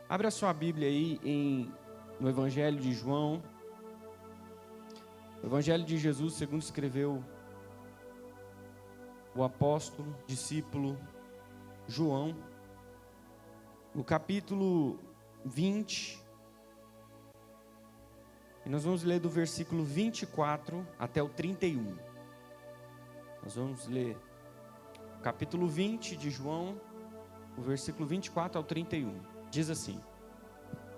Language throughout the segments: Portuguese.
Abra sua Bíblia aí no Evangelho de João. O Evangelho de Jesus, segundo escreveu o apóstolo, discípulo João, no capítulo 20. E nós vamos ler do versículo 24 até o 31. Nós vamos ler o capítulo 20 de João, o versículo 24 ao 31. Diz assim: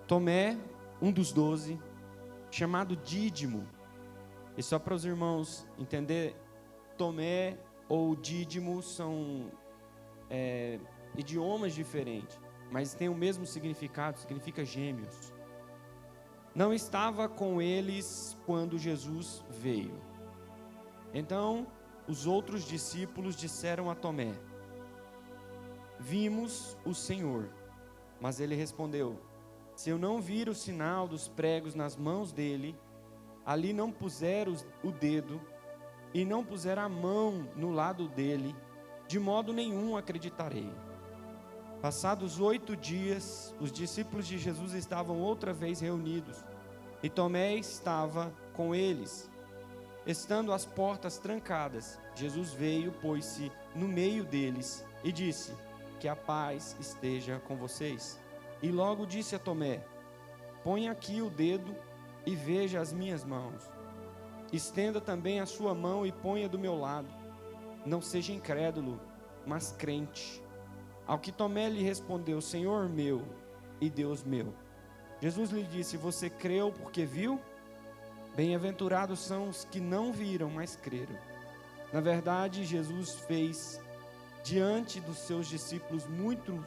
Tomé, um dos 12, chamado Dídimo. E só para os irmãos entender, Tomé ou Dídimo são idiomas diferentes, mas tem o mesmo significado, significa gêmeos. Não estava com eles quando Jesus veio. Então, os outros discípulos disseram a Tomé: Vimos o Senhor. Mas ele respondeu: Se eu não vir o sinal dos pregos nas mãos dele, ali não puser o dedo, e não puser a mão no lado dele, de modo nenhum acreditarei. Passados 8 dias, os discípulos de Jesus estavam outra vez reunidos, e Tomé estava com eles. Estando as portas trancadas, Jesus veio, pôs-se no meio deles, e disse: Que a paz esteja com vocês. E logo disse a Tomé: Põe aqui o dedo e veja as minhas mãos. Estenda também a sua mão e ponha do meu lado. Não seja incrédulo, mas crente. Ao que Tomé lhe respondeu: Senhor meu e Deus meu. Jesus lhe disse: Você creu porque viu? Bem-aventurados são os que não viram, mas creram. Na verdade, Jesus fez diante dos seus discípulos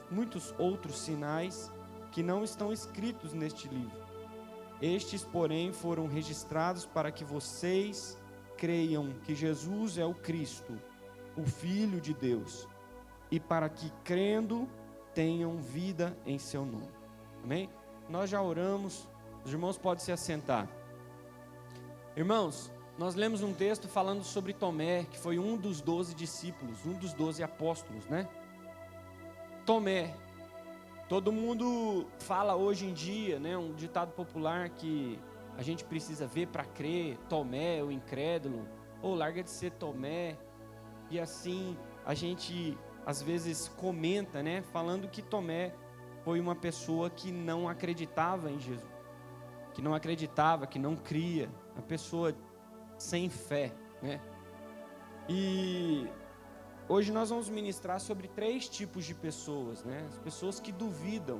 muitos outros sinais que não estão escritos neste livro. Estes, porém, foram registrados para que vocês creiam que Jesus é o Cristo, o Filho de Deus, e para que, crendo, tenham vida em seu nome. Amém? Nós já oramos, os irmãos podem se assentar. Irmãos, nós lemos um texto falando sobre Tomé, que foi um dos 12 discípulos, um dos 12 apóstolos, né? Tomé, todo mundo fala hoje em dia, né? Um ditado popular que a gente precisa ver para crer. Tomé, o incrédulo, ou larga de ser Tomé. E assim, a gente às vezes comenta, né? Falando que Tomé foi uma pessoa que não acreditava em Jesus, que não acreditava, que não cria, uma pessoa sem fé, né? E hoje nós vamos ministrar sobre 3 tipos de pessoas, né? As pessoas que duvidam.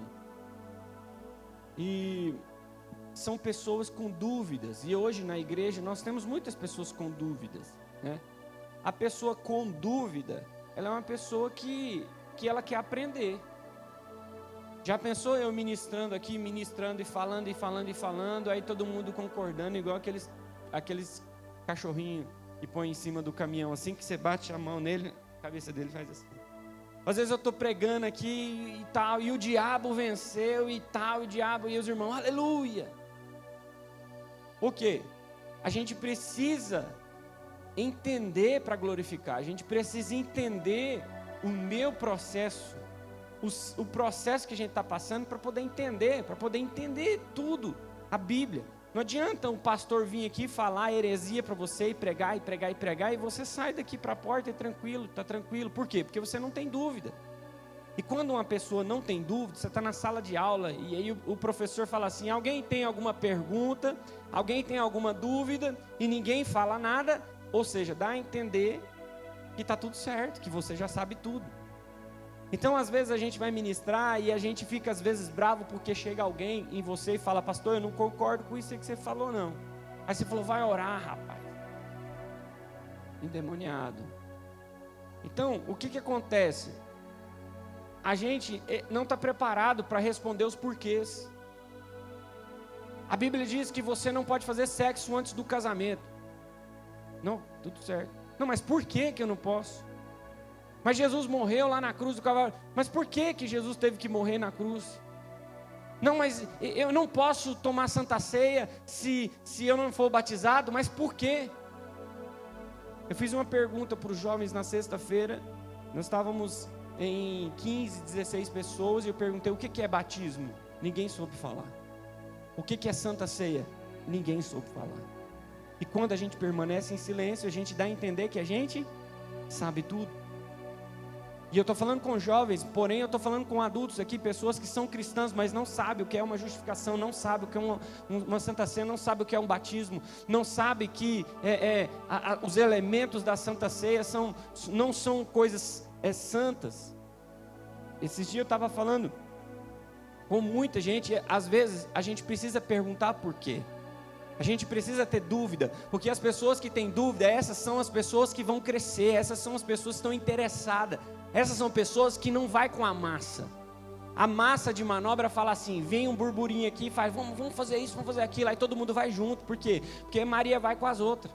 E são pessoas com dúvidas. E hoje na igreja nós temos muitas pessoas com dúvidas, né? A pessoa com dúvida, ela é uma pessoa que ela quer aprender. Já pensou eu ministrando aqui, ministrando e falando, aí todo mundo concordando, igual aqueles cachorrinhos que põe em cima do caminhão, assim que você bate a mão nele, a cabeça dele faz assim. Às vezes eu estou pregando aqui e tal, e o diabo venceu e tal, e os irmãos, aleluia. Por quê? A gente precisa entender para glorificar, a gente precisa entender o meu processo, o processo que a gente está passando para poder entender tudo, a Bíblia. Não adianta um pastor vir aqui falar heresia para você e pregar, e você sai daqui para a porta e está tranquilo. Por quê? Porque você não tem dúvida. E quando uma pessoa não tem dúvida, você está na sala de aula e aí o professor fala assim: alguém tem alguma pergunta? Alguém tem alguma dúvida? E ninguém fala nada, ou seja, dá a entender que está tudo certo, que você já sabe tudo. Então às vezes a gente vai ministrar e a gente fica às vezes bravo porque chega alguém em você e fala: pastor, eu não concordo com isso que você falou não. Aí você falou: vai orar, rapaz. Endemoniado. Então o que acontece? A gente não está preparado para responder os porquês. A Bíblia diz que você não pode fazer sexo antes do casamento. Não, tudo certo. Não, mas por que eu não posso? Mas Jesus morreu lá na cruz do Calvário. Mas por que Jesus teve que morrer na cruz? Não, mas eu não posso tomar Santa Ceia se eu não for batizado. Mas por quê? Eu fiz uma pergunta para os jovens na sexta-feira. Nós estávamos em 15, 16 pessoas e eu perguntei: o que é batismo? Ninguém soube falar. O que é Santa Ceia? Ninguém soube falar. E quando a gente permanece em silêncio, a gente dá a entender que a gente sabe tudo. E eu estou falando com jovens, porém eu estou falando com adultos aqui, pessoas que são cristãs, mas não sabem o que é uma justificação, não sabem o que é uma Santa Ceia, não sabem o que é um batismo, não sabem que os elementos da Santa Ceia não são coisas santas. Esses dias eu estava falando com muita gente, às vezes a gente precisa perguntar por quê. A gente precisa ter dúvida, porque as pessoas que têm dúvida, essas são as pessoas que vão crescer, essas são as pessoas que estão interessadas. Essas são pessoas que não vai com a massa. A massa de manobra fala assim, vem um burburinho aqui e faz, vamos fazer isso, vamos fazer aquilo, aí todo mundo vai junto. Por quê? Porque Maria vai com as outras.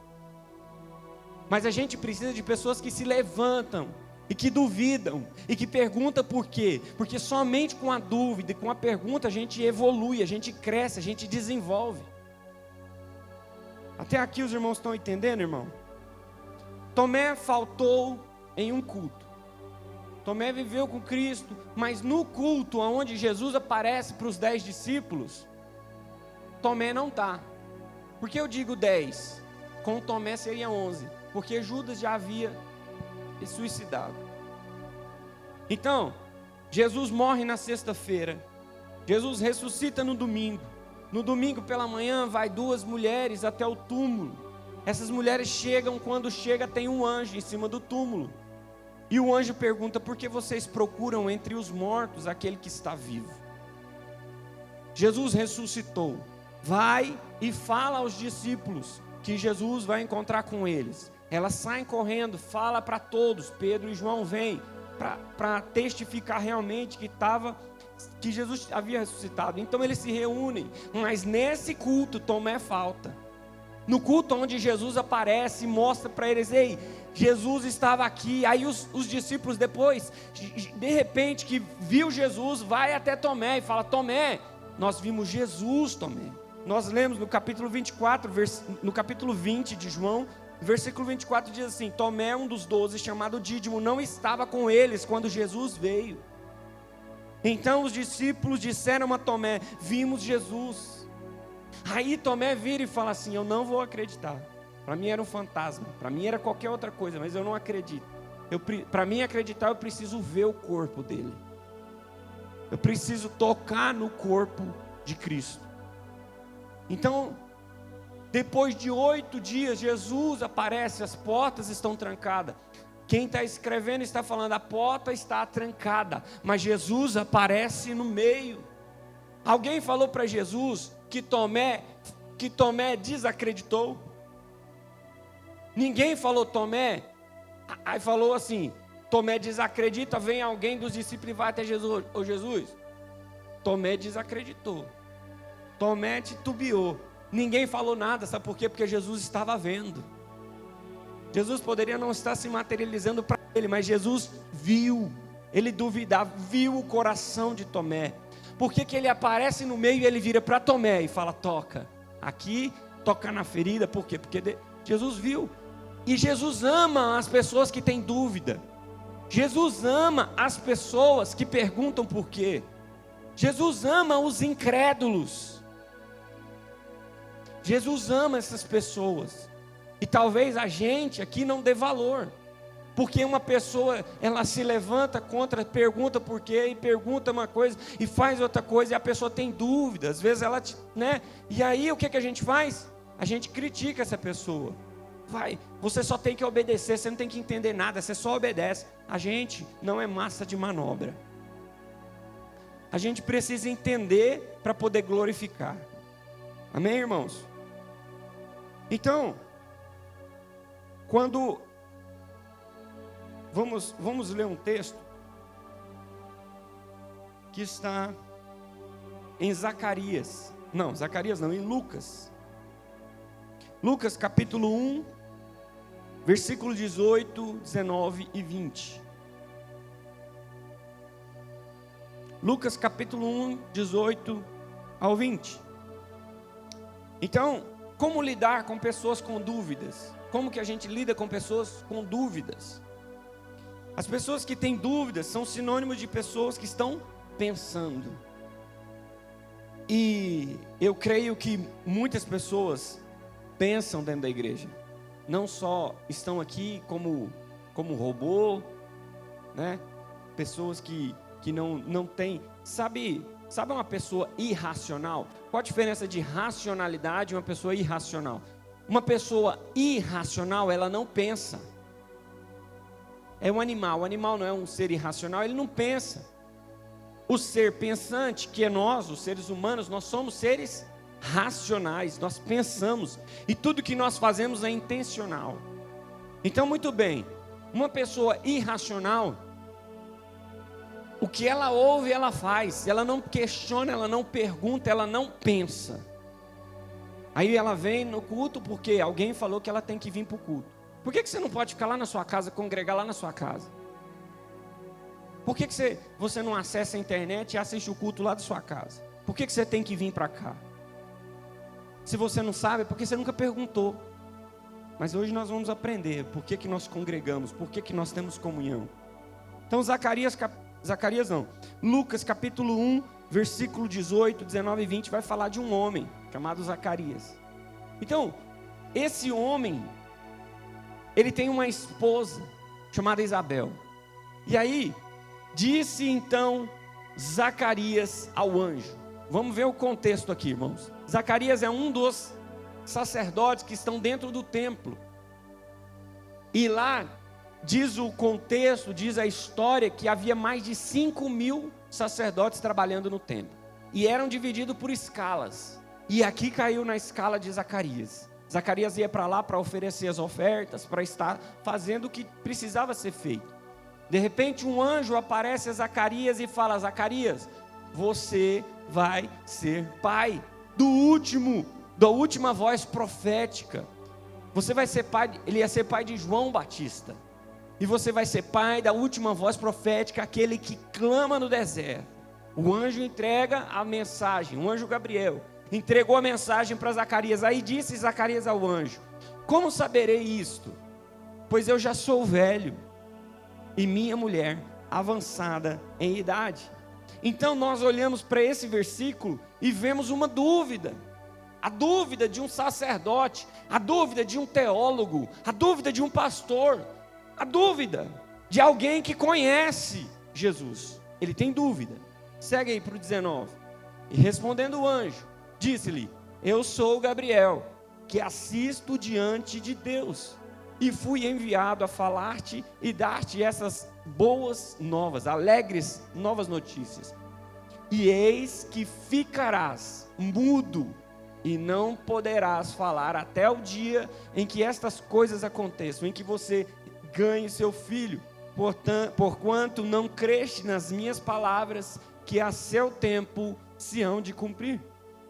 Mas a gente precisa de pessoas que se levantam e que duvidam e que perguntam por quê. Porque somente com a dúvida e com a pergunta a gente evolui, a gente cresce, a gente desenvolve. Até aqui os irmãos estão entendendo, irmão? Tomé faltou em um culto. Tomé viveu com Cristo, mas no culto onde Jesus aparece para os 10 discípulos, Tomé não está. Por que eu digo 10? Com Tomé seria 11, porque Judas já havia se suicidado. Então, Jesus morre na sexta-feira, Jesus ressuscita no domingo. No domingo pela manhã vai 2 mulheres até o túmulo. Essas mulheres chegam, quando chega tem um anjo em cima do túmulo. E o anjo pergunta, por que vocês procuram entre os mortos aquele que está vivo? Jesus ressuscitou. Vai e fala aos discípulos que Jesus vai encontrar com eles. Elas saem correndo, fala para todos. Pedro e João vêm para testificar realmente que Jesus havia ressuscitado. Então eles se reúnem, mas nesse culto Tomé falta. No culto onde Jesus aparece e mostra para eles, ei, Jesus estava aqui. Aí os discípulos depois, de repente que viu Jesus, vai até Tomé e fala, Tomé, nós vimos Jesus, Tomé. Nós lemos no capítulo 24, no capítulo 20 de João, versículo 24 diz assim, Tomé, um dos 12, chamado Dídimo, não estava com eles quando Jesus veio. Então os discípulos disseram a Tomé, vimos Jesus. Aí Tomé vira e fala assim, eu não vou acreditar. Para mim era um fantasma, para mim era qualquer outra coisa, mas eu não acredito. Para mim acreditar, eu preciso ver o corpo dele. Eu preciso tocar no corpo de Cristo. Então, depois de 8 dias, Jesus aparece, as portas estão trancadas. Quem está escrevendo está falando, a porta está trancada, mas Jesus aparece no meio. Alguém falou para Jesus que Tomé desacreditou. Ninguém falou Tomé. Aí falou assim, Tomé desacredita, vem alguém dos discípulos e vai até Jesus. Ô Jesus, Tomé desacreditou. Tomé titubeou. Ninguém falou nada, sabe por quê? Porque Jesus estava vendo. Jesus poderia não estar se materializando para ele, mas Jesus viu. Ele duvidava, viu o coração de Tomé. Por que ele aparece no meio e ele vira para Tomé e fala, toca. Aqui, toca na ferida, por quê? Porque Jesus viu. E Jesus ama as pessoas que têm dúvida. Jesus ama as pessoas que perguntam por quê. Jesus ama os incrédulos. Jesus ama essas pessoas. E talvez a gente aqui não dê valor. Porque uma pessoa, ela se levanta contra, pergunta por quê, e pergunta uma coisa, e faz outra coisa, e a pessoa tem dúvida. Às vezes ela, E aí o que a gente faz? A gente critica essa pessoa. Você só tem que obedecer, você não tem que entender nada, você só obedece. A gente não é massa de manobra. A gente precisa entender para poder glorificar. Amém, irmãos? Então, quando vamos ler um texto que está em em Lucas. Lucas capítulo 1, versículo 18, 19 e 20. Lucas capítulo 1, 18 ao 20. Então, como lidar com pessoas com dúvidas? Como que a gente lida com pessoas com dúvidas? As pessoas que têm dúvidas são sinônimos de pessoas que estão pensando. E eu creio que muitas pessoas pensam dentro da igreja, não só estão aqui como robô, né? Pessoas que não têm, sabe uma pessoa irracional? Qual a diferença de racionalidade e uma pessoa irracional? Uma pessoa irracional, ela não pensa. É um animal, o animal não é um ser irracional, ele não pensa. O ser pensante, que é nós, os seres humanos, nós somos seres racionais, nós pensamos, e tudo que nós fazemos é intencional. Então, muito bem, uma pessoa irracional, o que ela ouve, ela faz, ela não questiona, ela não pergunta, ela não pensa. Aí ela vem no culto porque alguém falou que ela tem que vir para o culto. Por que você não pode ficar lá na sua casa, congregar lá na sua casa? Por que você não acessa a internet e assiste o culto lá da sua casa? Por que você tem que vir para cá? Se você não sabe, é porque você nunca perguntou. Mas hoje nós vamos aprender por que nós congregamos, por que nós temos comunhão. Então Lucas capítulo 1, versículo 18, 19 e 20 vai falar de um homem chamado Zacarias. Então, esse homem, ele tem uma esposa chamada Isabel. E aí, disse então Zacarias ao anjo. Vamos ver o contexto aqui, irmãos. Zacarias é um dos sacerdotes que estão dentro do templo. E lá, diz o contexto, diz a história, que havia mais de 5.000 sacerdotes trabalhando no templo. E eram divididos por escalas. E aqui caiu na escala de Zacarias. Zacarias ia para lá para oferecer as ofertas, para estar fazendo o que precisava ser feito. De repente um anjo aparece a Zacarias e fala: Zacarias, você vai ser pai da última voz profética. Você vai ser pai, ele ia ser pai de João Batista. E você vai ser pai da última voz profética, aquele que clama no deserto. O anjo entrega a mensagem, o anjo Gabriel entregou a mensagem para Zacarias. Aí disse Zacarias ao anjo: como saberei isto? Pois eu já sou velho e minha mulher avançada em idade. Então nós olhamos para esse versículo e vemos uma dúvida. A dúvida de um sacerdote, a dúvida de um teólogo, a dúvida de um pastor, a dúvida de alguém que conhece Jesus. Ele tem dúvida. Segue aí para o 19. E respondendo o anjo, disse-lhe: eu sou Gabriel, que assisto diante de Deus, e fui enviado a falar-te e dar-te essas boas novas, alegres novas notícias. E eis que ficarás mudo e não poderás falar até o dia em que estas coisas aconteçam, em que você ganhe seu filho, porquanto não creste nas minhas palavras, que a seu tempo se hão de cumprir.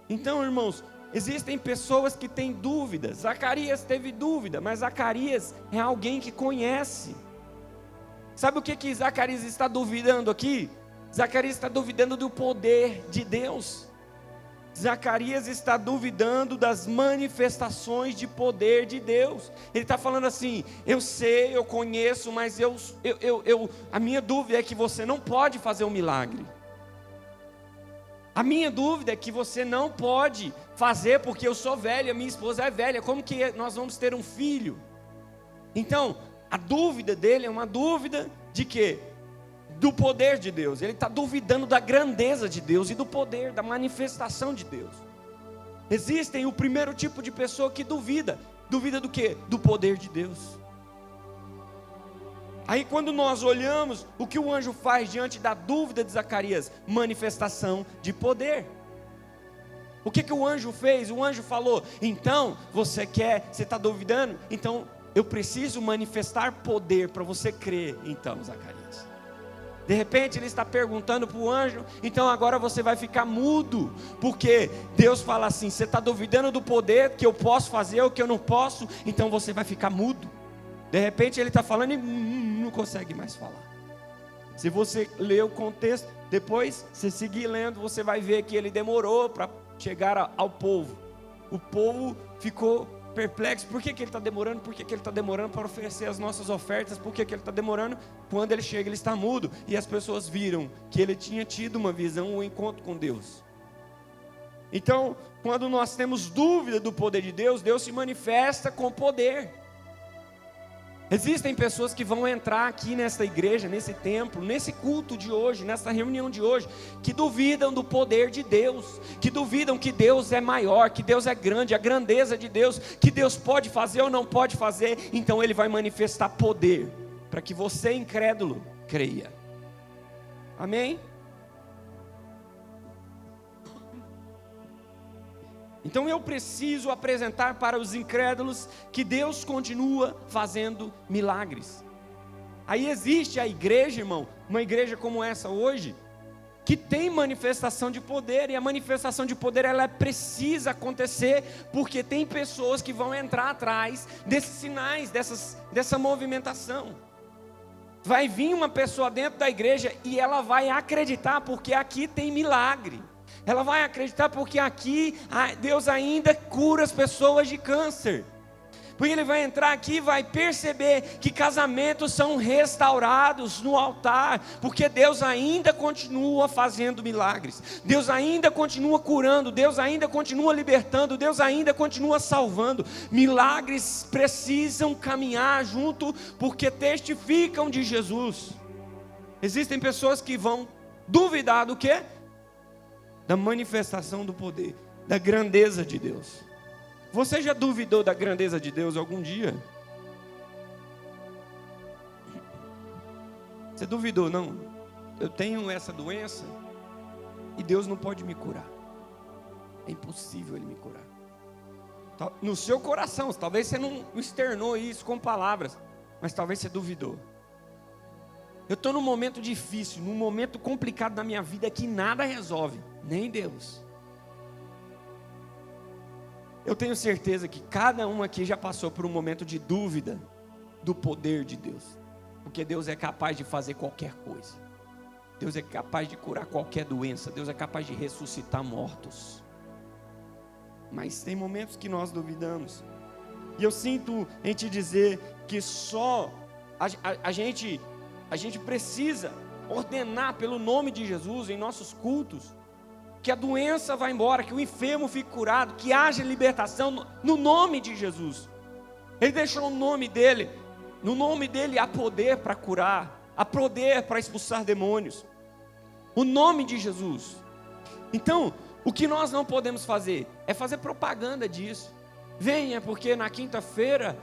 Então, irmãos, existem pessoas que têm dúvidas. Zacarias teve dúvida, mas Zacarias é alguém que conhece. Sabe o que Zacarias está duvidando aqui? Zacarias está duvidando do poder de Deus. Zacarias está duvidando das manifestações de poder de Deus. Ele está falando assim: eu sei, eu conheço, mas a minha dúvida é que você não pode fazer um milagre. A minha dúvida é que você não pode fazer porque eu sou velho, a minha esposa é velha. Como que nós vamos ter um filho? Então, a dúvida dele é uma dúvida de quê? Do poder de Deus. Ele está duvidando da grandeza de Deus e do poder, da manifestação de Deus. Existem o primeiro tipo de pessoa que duvida. Duvida do quê? Do poder de Deus. Aí quando nós olhamos, o que o anjo faz diante da dúvida de Zacarias? Manifestação de poder. O que o anjo fez? O anjo falou: então, você está duvidando? Então, eu preciso manifestar poder para você crer. Então, Zacarias, de repente ele está perguntando para o anjo: então agora você vai ficar mudo, porque Deus fala assim: você está duvidando do poder que eu posso fazer, o que eu não posso, então você vai ficar mudo. De repente ele está falando e não consegue mais falar. Se você ler o contexto, depois você seguir lendo, você vai ver que ele demorou para chegar ao povo. O povo ficou perplexo. Por que ele está demorando? Por que ele está demorando para oferecer as nossas ofertas? Por que ele está demorando? Quando ele chega, ele está mudo. E as pessoas viram que ele tinha tido uma visão, um encontro com Deus. Então, quando nós temos dúvida do poder de Deus, Deus se manifesta com poder. Existem pessoas que vão entrar aqui nesta igreja, nesse templo, nesse culto de hoje, nessa reunião de hoje, que duvidam do poder de Deus, que duvidam que Deus é maior, que Deus é grande, a grandeza de Deus, que Deus pode fazer ou não pode fazer. Então Ele vai manifestar poder, para que você, incrédulo, creia. Amém? Então eu preciso apresentar para os incrédulos que Deus continua fazendo milagres. Aí existe a igreja, irmão, uma igreja como essa hoje, que tem manifestação de poder, e a manifestação de poder ela precisa acontecer, porque tem pessoas que vão entrar atrás desses sinais, dessa movimentação. Vai vir uma pessoa dentro da igreja e ela vai acreditar, porque aqui tem milagre. Ela vai acreditar porque aqui Deus ainda cura as pessoas de câncer. Porque ele vai entrar aqui e vai perceber que casamentos são restaurados no altar, porque Deus ainda continua fazendo milagres, Deus ainda continua curando, Deus ainda continua libertando, Deus ainda continua salvando. Milagres precisam caminhar junto, porque testificam de Jesus. Existem pessoas que vão duvidar do quê? Da manifestação do poder, da grandeza de Deus. Você já duvidou da grandeza de Deus algum dia? Você duvidou? Não, eu tenho essa doença e Deus não pode me curar. É impossível Ele me curar. No seu coração, talvez você não externou isso com palavras, mas talvez você duvidou. Eu estou num momento difícil, num momento complicado da minha vida que nada resolve, nem Deus. Eu tenho certeza que cada um aqui já passou por um momento de dúvida do poder de Deus, porque Deus é capaz de fazer qualquer coisa. Deus é capaz de curar qualquer doença, Deus é capaz de ressuscitar mortos. Mas tem momentos que nós duvidamos, e eu sinto em te dizer que só a gente precisa ordenar pelo nome de Jesus em nossos cultos, que a doença vá embora, que o enfermo fique curado, que haja libertação no nome de Jesus. Ele deixou o nome dele, no nome dele há poder para curar, há poder para expulsar demônios, o nome de Jesus. Então, o que nós não podemos fazer é fazer propaganda disso. Venha, porque na quinta-feira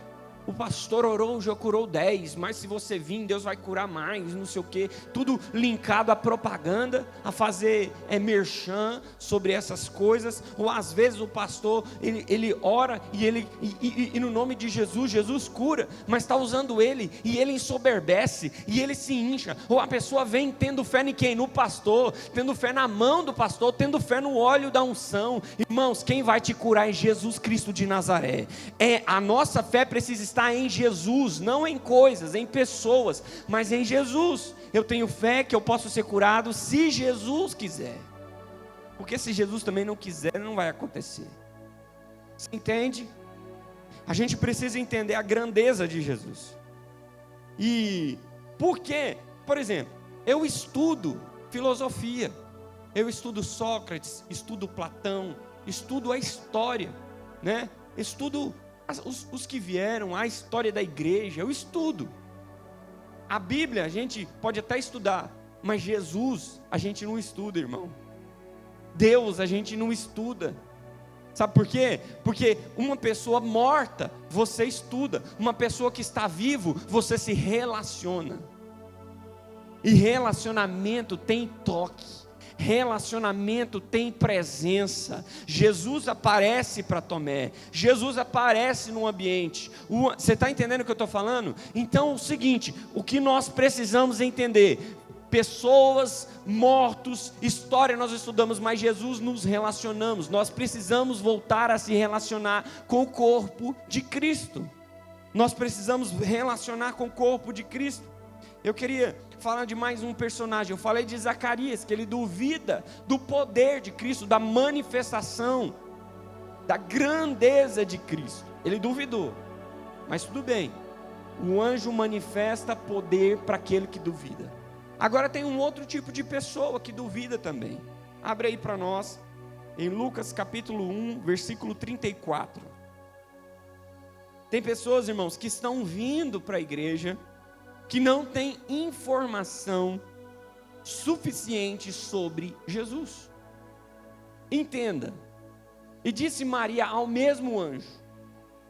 o pastor orou, já curou 10, mas se você vir, Deus vai curar mais, não sei o que. Tudo linkado à propaganda, a fazer merchan sobre essas coisas. Ou às vezes o pastor, ele ora e no nome de Jesus, Jesus cura, mas está usando ele, e ele ensoberbece, e ele se incha. Ou a pessoa vem tendo fé em quem? No pastor, tendo fé na mão do pastor, tendo fé no óleo da unção. Irmãos, quem vai te curar é Jesus Cristo de Nazaré. A nossa fé precisa estar em Jesus, não em coisas, em pessoas, mas em Jesus. Eu tenho fé que eu posso ser curado se Jesus quiser, porque se Jesus também não quiser, não vai acontecer. Você entende? A gente precisa entender a grandeza de Jesus. E por quê? Por exemplo, eu estudo filosofia, eu estudo Sócrates, estudo Platão, estudo a história, né? Estudo os que vieram, a história da igreja, eu estudo. A Bíblia a gente pode até estudar, mas Jesus a gente não estuda, irmão. Deus a gente não estuda. Sabe por quê? Porque uma pessoa morta você estuda, uma pessoa que está vivo você se relaciona. E relacionamento tem toque, relacionamento tem presença. Jesus aparece para Tomé, Jesus aparece no ambiente. Você está entendendo o que eu estou falando? Então é o seguinte, o que nós precisamos entender: pessoas, mortos, história nós estudamos, mas Jesus nos relacionamos. Nós precisamos voltar a se relacionar com o corpo de Cristo. Nós precisamos relacionar com o corpo de Cristo. Eu queria falar de mais um personagem. Eu falei de Zacarias, que ele duvida do poder de Cristo, da manifestação, da grandeza de Cristo. Ele duvidou, mas tudo bem. O anjo manifesta poder para aquele que duvida. Agora tem um outro tipo de pessoa que duvida também. Abre aí para nós, em Lucas capítulo 1, versículo 34. Tem pessoas, irmãos, que estão vindo para a igreja, que não têm informação suficiente sobre Jesus. Entenda. E disse Maria ao mesmo anjo.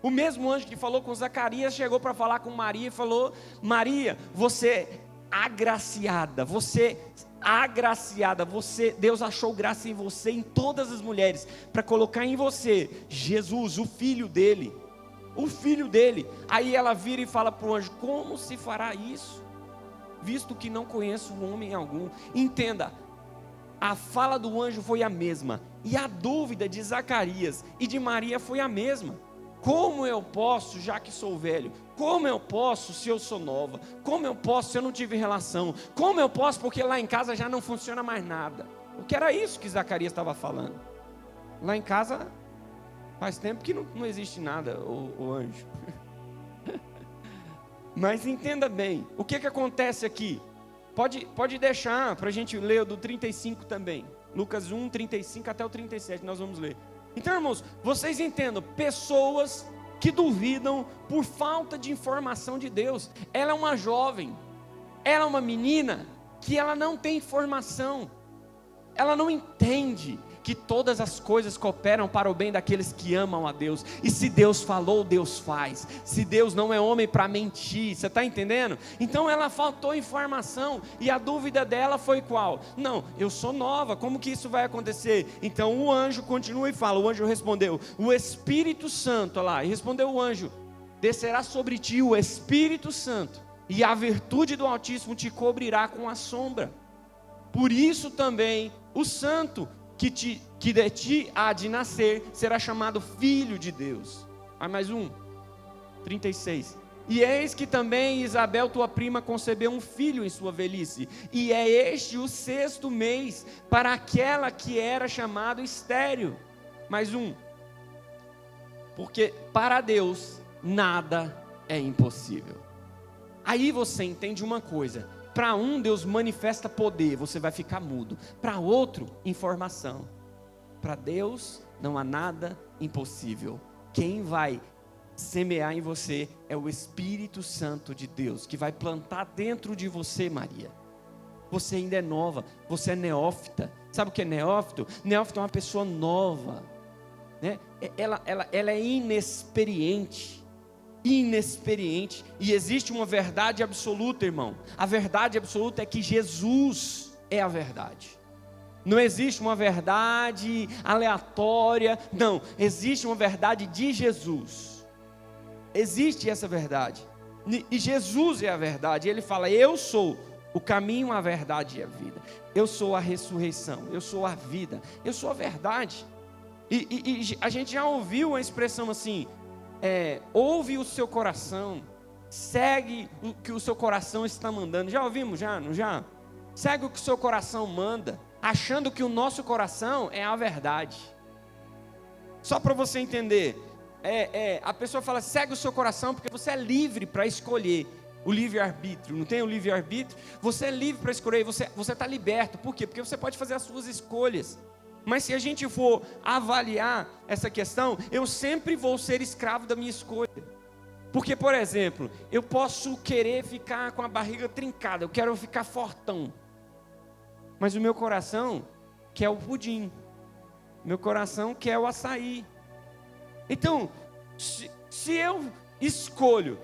O mesmo anjo que falou com Zacarias chegou para falar com Maria e falou: Maria, você é agraciada, Deus achou graça em você, em todas as mulheres, para colocar em você Jesus, o filho dele. Aí ela vira e fala para o anjo: como se fará isso, visto que não conheço homem algum? Entenda, a fala do anjo foi a mesma, e a dúvida de Zacarias e de Maria foi a mesma. Como eu posso, já que sou velho? Como eu posso se eu sou nova? Como eu posso se eu não tive relação? Como eu posso porque lá em casa já não funciona mais nada? Porque era isso que Zacarias estava falando. Lá em casa faz tempo que não existe nada, o anjo. Mas entenda bem, o que acontece aqui? Pode deixar para a gente ler do 35 também. Lucas 1, 35 até o 37, nós vamos ler. Então, irmãos, vocês entendam, pessoas que duvidam por falta de informação de Deus. Ela é uma jovem, ela é uma menina que ela não tem informação, ela não entende que todas as coisas cooperam para o bem daqueles que amam a Deus. E se Deus falou, Deus faz. Se Deus não é homem para mentir, você está entendendo? Então ela faltou informação, e a dúvida dela foi qual? Não, eu sou nova, como que isso vai acontecer? Então o anjo continua e fala, o anjo respondeu, o Espírito Santo, olha lá, e respondeu o anjo, descerá sobre ti o Espírito Santo, e a virtude do Altíssimo te cobrirá com a sombra. Por isso também o santo que de ti há de nascer, será chamado filho de Deus. Aí mais 36. E eis que também Isabel, tua prima, concebeu um filho em sua velhice, e é este o 6º mês, para aquela que era chamado estéril. Mais porque para Deus, nada é impossível. Aí você entende uma coisa, para um Deus manifesta poder, você vai ficar mudo. Para outro, informação. Para Deus não há nada impossível. Quem vai semear em você é o Espírito Santo de Deus, que vai plantar dentro de você, Maria. Você ainda é nova, você é neófita. Sabe o que é neófito? Neófito é uma pessoa nova, né? Ela é inexperiente, e existe uma verdade absoluta, irmão. A verdade absoluta é que Jesus é a verdade. Não existe uma verdade aleatória, não, existe uma verdade de Jesus. Existe essa verdade, e Jesus é a verdade. Ele fala, eu sou o caminho, a verdade e a vida. Eu sou a ressurreição, eu sou a vida, eu sou a verdade. E a gente já ouviu a expressão assim, ouve o seu coração, segue o que o seu coração está mandando. Já ouvimos, não já? Segue o que o seu coração manda, achando que o nosso coração é a verdade. Só para você entender, a pessoa fala, segue o seu coração, porque você é livre para escolher. O livre-arbítrio, não tem o livre-arbítrio? Você é livre para escolher, você está liberto. Por quê? Porque você pode fazer as suas escolhas. Mas se a gente for avaliar essa questão, eu sempre vou ser escravo da minha escolha. Porque, por exemplo, eu posso querer ficar com a barriga trincada, eu quero ficar fortão, mas o meu coração quer o pudim, meu coração quer o açaí. Então, se eu escolho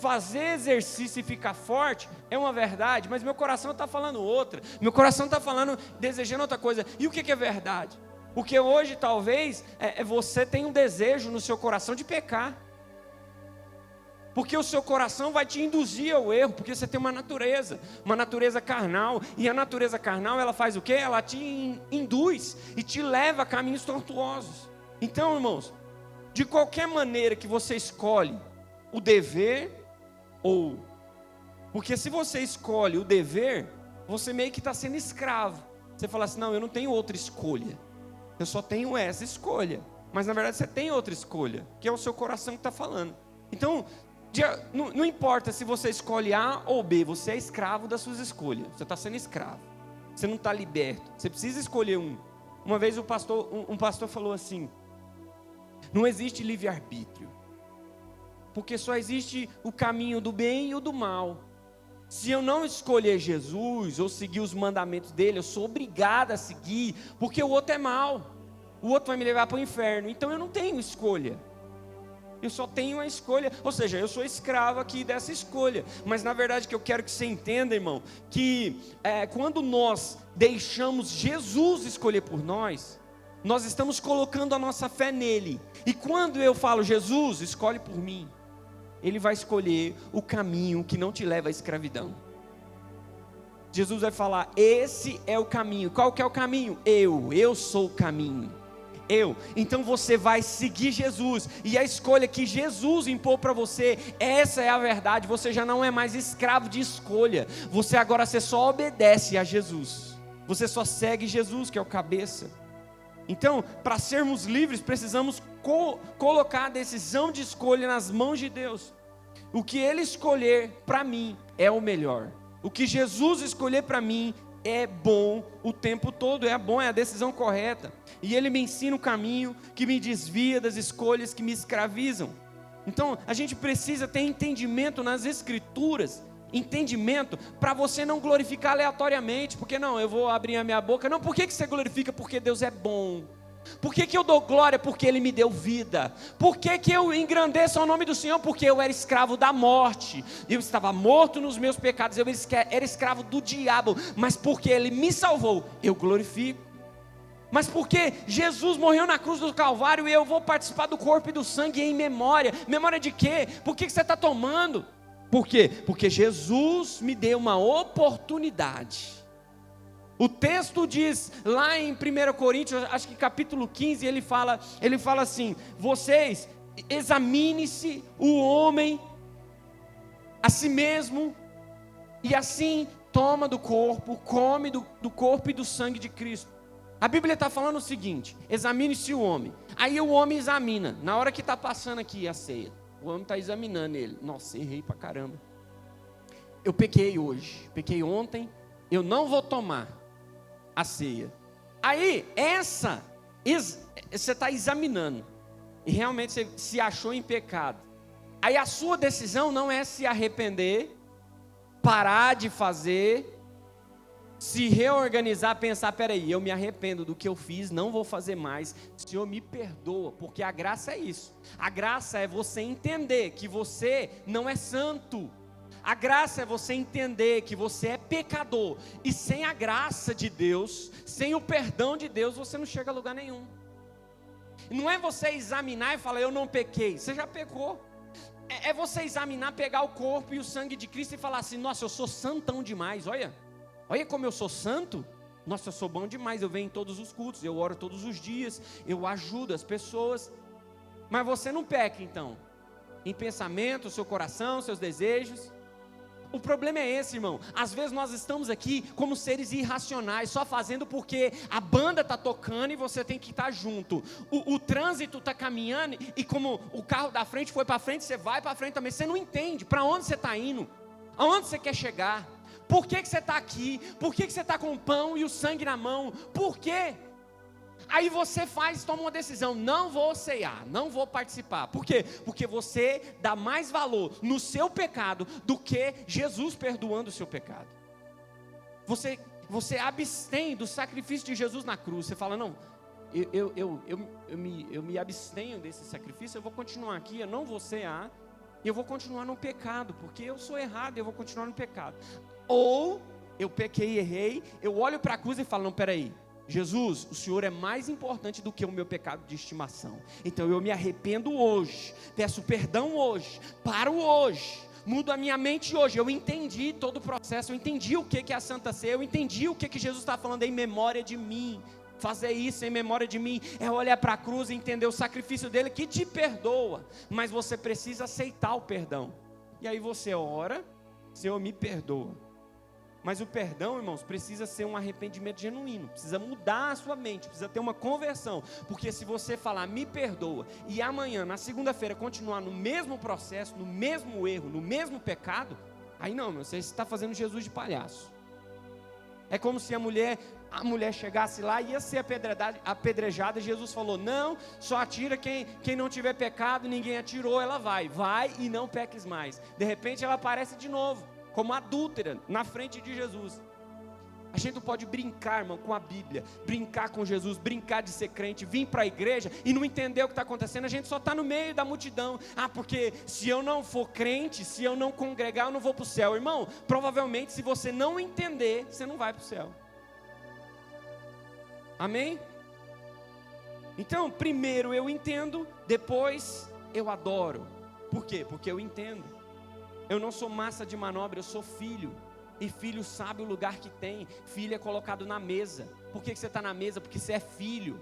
fazer exercício e ficar forte, é uma verdade, mas meu coração está falando outra, meu coração está falando, desejando outra coisa. E o que é verdade? Porque hoje talvez você tem um desejo no seu coração de pecar, porque o seu coração vai te induzir ao erro, porque você tem uma natureza carnal, e a natureza carnal, ela faz o quê? Ela te induz e te leva a caminhos tortuosos. Então, irmãos, de qualquer maneira que você escolhe o dever, porque se você escolhe o dever, você meio que está sendo escravo. Você fala assim, não, eu não tenho outra escolha, eu só tenho essa escolha. Mas na verdade você tem outra escolha, que é o seu coração que está falando. Então, não importa se você escolhe A ou B, você é escravo das suas escolhas. Você está sendo escravo, você não está liberto, você precisa escolher um. Uma vez um pastor falou assim: não existe livre-arbítrio, porque só existe o caminho do bem e o do mal. Se eu não escolher Jesus ou seguir os mandamentos dele, eu sou obrigado a seguir, porque o outro é mal, o outro vai me levar para o inferno. Então eu não tenho escolha, eu só tenho a escolha, ou seja, eu sou escravo aqui dessa escolha. Mas na verdade que eu quero que você entenda, irmão, que quando nós deixamos Jesus escolher por nós, nós estamos colocando a nossa fé nele. E quando eu falo, Jesus, escolhe por mim, ele vai escolher o caminho que não te leva à escravidão. Jesus vai falar, esse é o caminho. Qual que é o caminho? Eu sou o caminho. Então você vai seguir Jesus, e a escolha que Jesus impôs para você, essa é a verdade. Você já não é mais escravo de escolha, você só obedece a Jesus, você só segue Jesus, que é o cabeça. Então, para sermos livres, precisamos colocar a decisão de escolha nas mãos de Deus. O que Ele escolher para mim é o melhor. O que Jesus escolher para mim é bom o tempo todo, é bom, é a decisão correta. E Ele me ensina o caminho que me desvia das escolhas que me escravizam. Então, a gente precisa ter entendimento nas Escrituras, entendimento para você não glorificar aleatoriamente. Porque não, eu vou abrir a minha boca. Não, por que você glorifica? Porque Deus é bom. Por que eu dou glória? Porque Ele me deu vida. Por que eu engrandeço o nome do Senhor? Porque eu era escravo da morte, eu estava morto nos meus pecados, eu era escravo do diabo, mas porque Ele me salvou, eu glorifico. Mas porque Jesus morreu na cruz do Calvário, e eu vou participar do corpo e do sangue em memória. Memória de quê? Por que você está tomando? Por quê? Porque Jesus me deu uma oportunidade. O texto diz lá em 1 Coríntios, acho que capítulo 15, ele fala assim: vocês, examine-se o homem a si mesmo, e assim toma do corpo, come do corpo e do sangue de Cristo. A Bíblia está falando o seguinte: examine-se o homem. Aí o homem examina, na hora que está passando aqui a ceia, o homem está examinando ele. Nossa, errei pra caramba, eu pequei hoje, pequei ontem, eu não vou tomar a ceia. Aí você está examinando, e realmente você se achou em pecado. Aí a sua decisão não é se arrepender, parar de fazer, se reorganizar, pensar, peraí, eu me arrependo do que eu fiz, não vou fazer mais, Senhor me perdoa, porque a graça é isso. A graça é você entender que você não é santo. A graça é você entender que você é pecador, e sem a graça de Deus, sem o perdão de Deus, você não chega a lugar nenhum. Não é você examinar e falar, eu não pequei, você já pecou. É você examinar, pegar o corpo e o sangue de Cristo e falar assim: nossa, eu sou santão demais, olha como eu sou santo, nossa, eu sou bom demais, eu venho em todos os cultos, eu oro todos os dias, eu ajudo as pessoas. Mas você não peca então, em pensamento, seu coração, seus desejos. O problema é esse, irmão. Às vezes nós estamos aqui como seres irracionais, só fazendo porque a banda está tocando e você tem que estar junto. O trânsito está caminhando, e como o carro da frente foi para frente, você vai para frente também. Você não entende para onde você está indo, aonde você quer chegar. Por que você está aqui? Por que você está com o pão e o sangue na mão? Por quê? Aí você toma uma decisão: não vou ceiar, não vou participar. Por quê? Porque você dá mais valor no seu pecado do que Jesus perdoando o seu pecado. Você abstém do sacrifício de Jesus na cruz. Você fala: não, eu me abstenho desse sacrifício, eu vou continuar aqui, eu não vou cear, eu vou continuar no pecado, porque eu sou errado, eu vou continuar no pecado. Ou eu pequei e errei, eu olho para a cruz e falo: não, peraí, Jesus, o Senhor é mais importante do que o meu pecado de estimação. Então eu me arrependo hoje, peço perdão hoje, paro hoje, mudo a minha mente hoje. Eu entendi todo o processo, eu entendi o que é a Santa Ceia, eu entendi o que Jesus está falando em memória de mim. Fazer isso em memória de mim é olhar para a cruz e entender o sacrifício dele que te perdoa, mas você precisa aceitar o perdão. E aí você ora: Senhor, me perdoa. Mas o perdão, irmãos, precisa ser um arrependimento genuíno, precisa mudar a sua mente, precisa ter uma conversão. Porque se você falar me perdoa, e amanhã, na segunda-feira, continuar no mesmo processo, no mesmo erro, no mesmo pecado, aí não, meu, você está fazendo Jesus de palhaço. É como se a mulher a mulher chegasse lá, ia ser apedrejada. Jesus falou: não, só atira quem não tiver pecado. Ninguém atirou, ela vai e não peques mais. De repente ela aparece de novo, como adúltera, na frente de Jesus. A gente não pode brincar, irmão, com a Bíblia, brincar com Jesus, brincar de ser crente, vir para a igreja e não entender o que está acontecendo. A gente só está no meio da multidão. Porque se eu não for crente, se eu não congregar, eu não vou para o céu. Irmão, provavelmente se você não entender, você não vai para o céu. Amém? Então, primeiro eu entendo, depois eu adoro. Por quê? Porque eu entendo. Eu não sou massa de manobra, eu sou filho. E filho sabe o lugar que tem. Filho é colocado na mesa. Por que você está na mesa? Porque você é filho.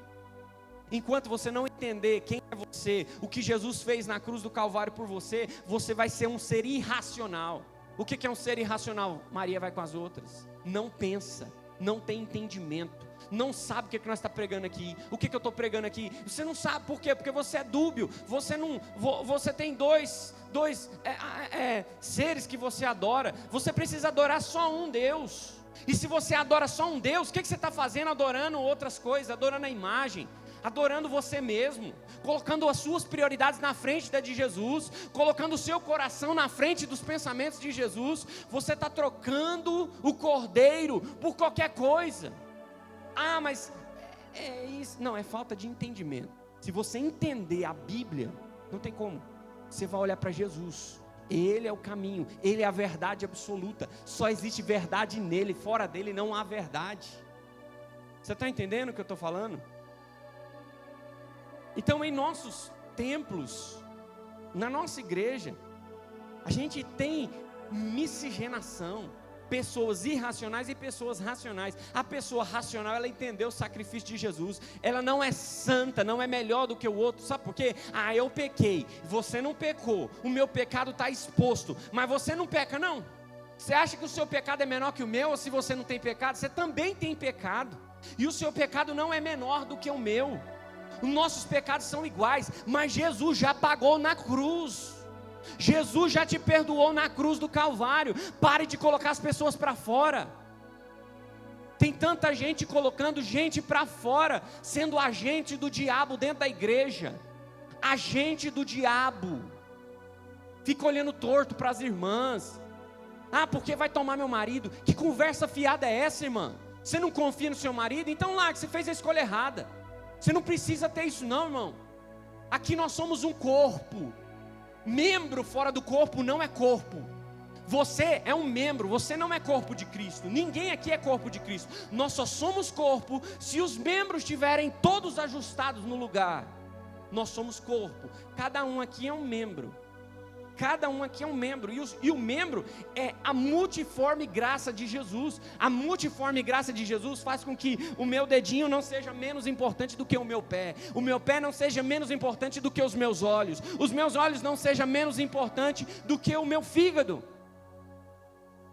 Enquanto você não entender quem é você, o que Jesus fez na cruz do Calvário por você, você vai ser um ser irracional. O que é um ser irracional? Maria vai com as outras. Não pensa, não tem entendimento, não sabe o que nós estamos pregando aqui. O que eu estou pregando aqui? Você não sabe por quê? Porque você é dúbio. Você tem dois seres que você adora. Você precisa adorar só um Deus. E se você adora só um Deus, o que você está fazendo? Adorando outras coisas, adorando a imagem, adorando você mesmo, colocando as suas prioridades na frente da de Jesus, colocando o seu coração na frente dos pensamentos de Jesus. Você está trocando o cordeiro por qualquer coisa. Mas é isso. Não, é falta de entendimento. Se você entender a Bíblia, não tem como. Você vai olhar para Jesus. Ele é o caminho, Ele é a verdade absoluta. Só existe verdade nele, fora dele não há verdade. Você está entendendo o que eu estou falando? Então, em nossos templos, na nossa igreja, a gente tem miscigenação. Pessoas irracionais e pessoas racionais. A pessoa racional, ela entendeu o sacrifício de Jesus. Ela não é santa, não é melhor do que o outro. Sabe por quê? Eu pequei, você não pecou, o meu pecado está exposto, mas você não peca não. Você acha que o seu pecado é menor que o meu? Ou se você não tem pecado, você também tem pecado. E o seu pecado não é menor do que o meu. Os nossos pecados são iguais, mas Jesus já pagou na cruz. Jesus já te perdoou na cruz do Calvário. Pare de colocar as pessoas para fora. Tem tanta gente colocando gente para fora, sendo agente do diabo dentro da igreja. Agente do diabo. Fica olhando torto para as irmãs. Porque vai tomar meu marido. Que conversa fiada é essa, irmã? Você não confia no seu marido? Então larga, você fez a escolha errada. Você não precisa ter isso não, irmão. Aqui nós somos um corpo. Membro fora do corpo não é corpo. Você é um membro, você não é corpo de Cristo. Ninguém aqui é corpo de Cristo. Nós só somos corpo se os membros estiverem todos ajustados no lugar. Nós somos corpo. Cada um aqui é um membro. Cada um aqui é um membro. E o membro é a multiforme graça de Jesus. A multiforme graça de Jesus faz com que o meu dedinho não seja menos importante do que o meu pé. O meu pé não seja menos importante do que os meus olhos. Os meus olhos não sejam menos importantes do que o meu fígado.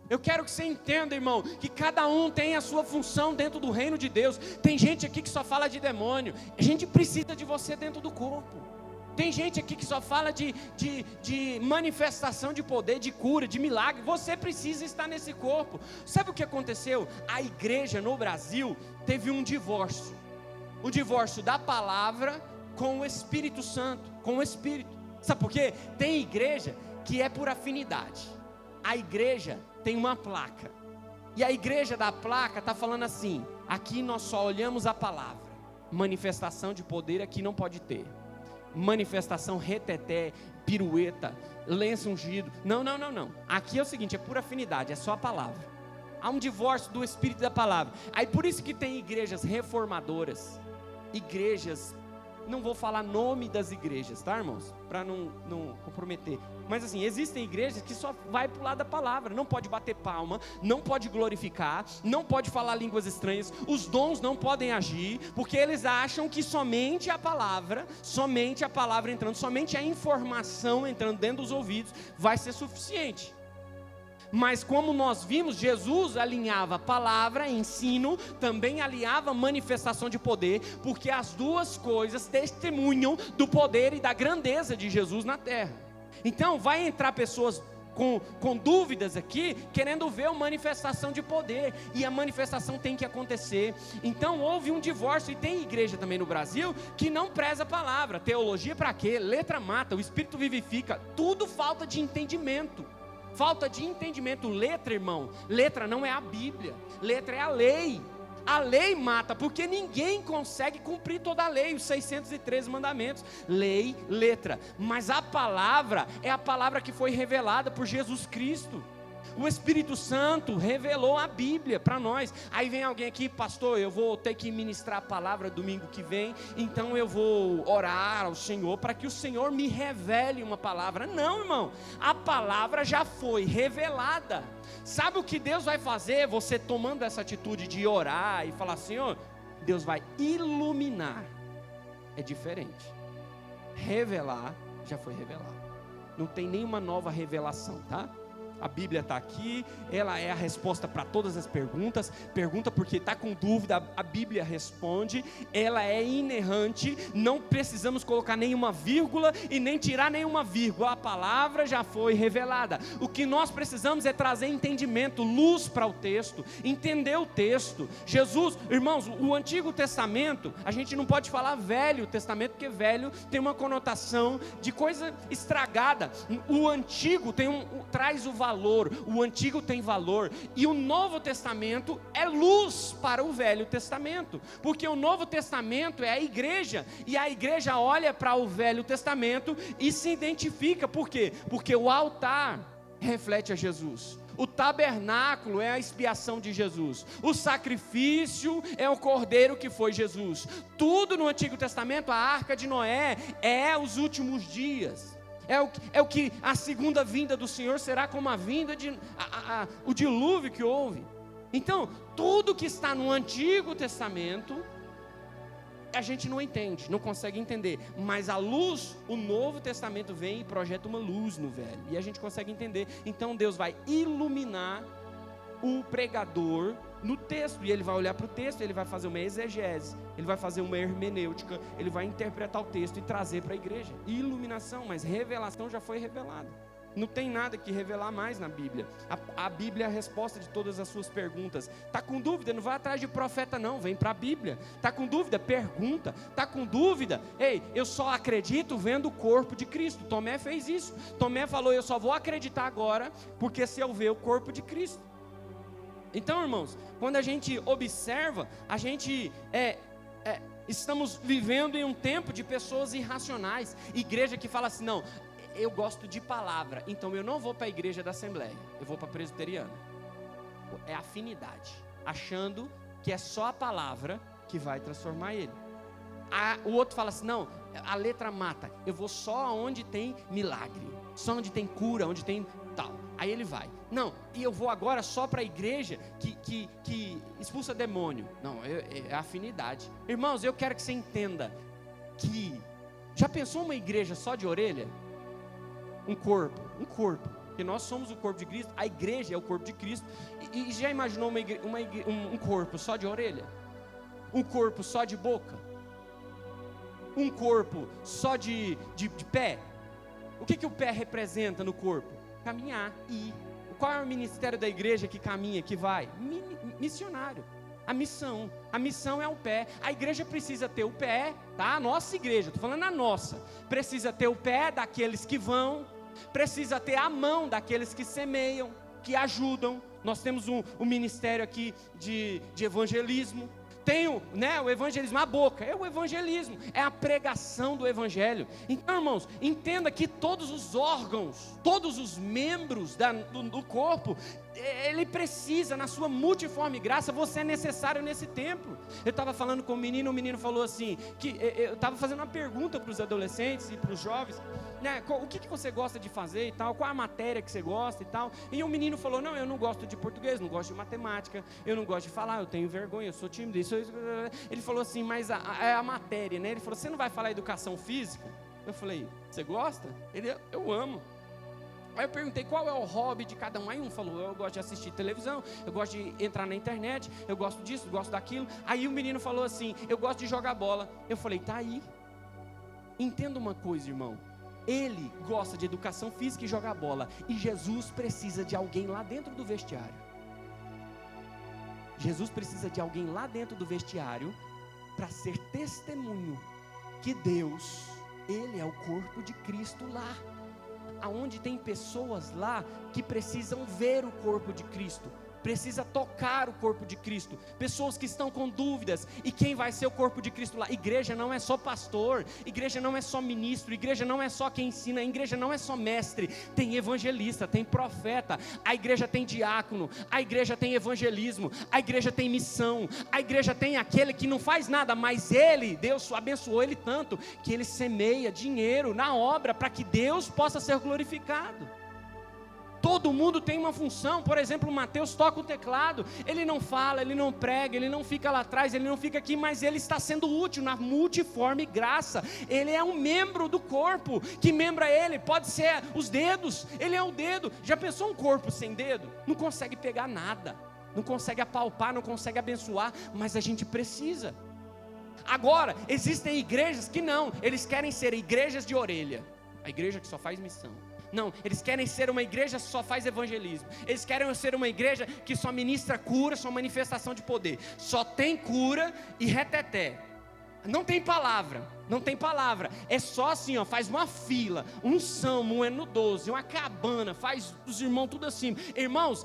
Eu quero que você entenda, irmão, que cada um tem a sua função dentro do reino de Deus. Tem gente aqui que só fala de demônio. A gente precisa de você dentro do corpo. Tem gente aqui que só fala de manifestação de poder, de cura, de milagre. Você precisa estar nesse corpo. Sabe o que aconteceu? A igreja no Brasil teve um divórcio. O divórcio da palavra com o Espírito Santo, com o Espírito. Sabe por quê? Tem igreja que é por afinidade. A igreja tem uma placa. E a igreja da placa está falando assim: aqui nós só olhamos a palavra. Manifestação de poder aqui não pode ter. Manifestação, reteté, pirueta, lenço ungido. Não. Aqui é o seguinte, é pura afinidade, é só a palavra. Há um divórcio do Espírito e da palavra. Aí por isso que tem igrejas reformadoras, igrejas, não vou falar nome das igrejas, tá, irmãos? Para não comprometer. Mas assim, existem igrejas que só vai para o lado da palavra. Não pode bater palma, não pode glorificar, não pode falar línguas estranhas. Os dons não podem agir, porque eles acham que somente a palavra entrando, somente a informação entrando dentro dos ouvidos vai ser suficiente. Mas como nós vimos, Jesus alinhava palavra, ensino, também alinhava manifestação de poder, porque as duas coisas testemunham do poder e da grandeza de Jesus na terra. Então vai entrar pessoas com dúvidas aqui, querendo ver uma manifestação de poder, e a manifestação tem que acontecer. Então houve um divórcio, e tem igreja também no Brasil que não preza a palavra. Teologia para quê? Letra mata, o Espírito vivifica. Tudo falta de entendimento. Falta de entendimento. Letra, irmão, letra não é a Bíblia, letra é a lei. A lei mata, porque ninguém consegue cumprir toda a lei, os 613 mandamentos. Lei, letra. Mas a palavra é a palavra que foi revelada por Jesus Cristo. O Espírito Santo revelou a Bíblia para nós. Aí vem alguém aqui, pastor, eu vou ter que ministrar a palavra domingo que vem, então eu vou orar ao Senhor para que o Senhor me revele uma palavra. Não, irmão, a palavra já foi revelada. Sabe o que Deus vai fazer? Você tomando essa atitude de orar e falar, Senhor, Deus vai iluminar. É diferente. Revelar, já foi revelado. Não tem nenhuma nova revelação, tá? A Bíblia está aqui, ela é a resposta para todas as perguntas. Pergunta porque está com dúvida, a Bíblia responde. Ela é inerrante, não precisamos colocar nenhuma vírgula e nem tirar nenhuma vírgula. A palavra já foi revelada. O que nós precisamos é trazer entendimento, luz para o texto, entender o texto. Jesus, irmãos, o Antigo Testamento, a gente não pode falar Velho Testamento, porque velho tem uma conotação de coisa estragada. O Antigo traz o valor, o Antigo tem valor, e o Novo Testamento é luz para o Velho Testamento, porque o Novo Testamento é a igreja, e a igreja olha para o Velho Testamento e se identifica. Por quê? Porque o altar reflete a Jesus, o tabernáculo é a expiação de Jesus, o sacrifício é o cordeiro que foi Jesus. Tudo no Antigo Testamento, a arca de Noé é os últimos dias. É o que a segunda vinda do Senhor será como a vinda o dilúvio que houve. Então, tudo que está no Antigo Testamento, a gente não entende, não consegue entender. Mas a luz, o Novo Testamento vem e projeta uma luz no Velho, e a gente consegue entender. Então Deus vai iluminar o pregador no texto, e ele vai olhar para o texto, ele vai fazer uma exegese, ele vai fazer uma hermenêutica, ele vai interpretar o texto e trazer para a igreja. Iluminação, mas revelação já foi revelada. Não tem nada que revelar mais na Bíblia. A Bíblia é a resposta de todas as suas perguntas. Está com dúvida? Não vai atrás de profeta não, vem para a Bíblia. Está com dúvida? Pergunta. Está com dúvida? Ei, eu só acredito vendo o corpo de Cristo. Tomé fez isso. Tomé falou, eu só vou acreditar agora, porque se eu ver o corpo de Cristo. Então, irmãos, quando a gente observa, a gente estamos vivendo em um tempo de pessoas irracionais. Igreja que fala assim, não, eu gosto de palavra, então eu não vou para a igreja da Assembleia, eu vou para a presbiteriana. É afinidade, achando que é só a palavra que vai transformar ele. O outro fala assim, não, a letra mata, eu vou só onde tem milagre, só onde tem cura, onde tem tal. Aí ele vai, não, e eu vou agora só para a igreja que expulsa demônio. Não, é afinidade. Irmãos, eu quero que você entenda que, já pensou uma igreja só de orelha? Um corpo, porque nós somos o corpo de Cristo, a igreja é o corpo de Cristo. E já imaginou um corpo só de orelha? Um corpo só de boca? Um corpo só de pé? O que o pé representa no corpo? Caminhar, ir. Qual é o ministério da igreja que caminha, que vai? Missionário. A missão é o pé. A igreja precisa ter o pé, tá? A nossa igreja, estou falando a nossa, precisa ter o pé daqueles que vão, precisa ter a mão daqueles que semeiam, que ajudam. Nós temos um ministério aqui de evangelismo. Tem o evangelismo, a boca é o evangelismo, é a pregação do evangelho. Então, irmãos, entenda que todos os órgãos, todos os membros do corpo, ele precisa, na sua multiforme graça, você é necessário nesse tempo. Eu estava falando com o menino falou assim, que eu estava fazendo uma pergunta para os adolescentes e para os jovens, né, o que você gosta de fazer e tal, qual a matéria que você gosta e tal, e o menino falou, não, eu não gosto de português, não gosto de matemática, eu não gosto de falar, eu tenho vergonha, eu sou tímido, ele falou assim, mas a matéria, né, ele falou, você não vai falar educação física? Eu falei, você gosta? Ele, eu amo. Aí eu perguntei qual é o hobby de cada um. Aí um falou, eu gosto de assistir televisão, eu gosto de entrar na internet, eu gosto disso, gosto daquilo. Aí o menino falou assim, eu gosto de jogar bola. Eu falei, tá aí. Entenda uma coisa, irmão, Ele gosta de educação física e jogar bola. E Jesus precisa de alguém lá dentro do vestiário. Jesus precisa de alguém lá dentro do vestiário para ser testemunho que Deus, Ele é o corpo de Cristo lá. Aonde tem pessoas lá que precisam ver o corpo de Cristo, precisa tocar o corpo de Cristo, pessoas que estão com dúvidas, e quem vai ser o corpo de Cristo lá? Igreja não é só pastor, igreja não é só ministro, igreja não é só quem ensina, a igreja não é só mestre, tem evangelista, tem profeta, a igreja tem diácono, a igreja tem evangelismo, a igreja tem missão, a igreja tem aquele que não faz nada, mas ele, Deus abençoou ele tanto, que ele semeia dinheiro na obra, para que Deus possa ser glorificado. Todo mundo tem uma função. Por exemplo, o Mateus toca o teclado, ele não fala, ele não prega, ele não fica lá atrás, ele não fica aqui, mas ele está sendo útil na multiforme graça. Ele é um membro do corpo. Que membro é ele? Pode ser os dedos, ele é o dedo. Já pensou um corpo sem dedo? Não consegue pegar nada, não consegue apalpar, não consegue abençoar, mas a gente precisa. Agora, existem igrejas que não, eles querem ser igrejas de orelha, a igreja que só faz missão. Não, eles querem ser uma igreja que só faz evangelismo. Eles querem ser uma igreja que só ministra cura, só manifestação de poder. Só tem cura e reteté. Não tem palavra, não tem palavra. É só assim, ó, faz uma fila, um salmo, um Eno 12, uma cabana, faz os irmãos tudo assim. Irmãos,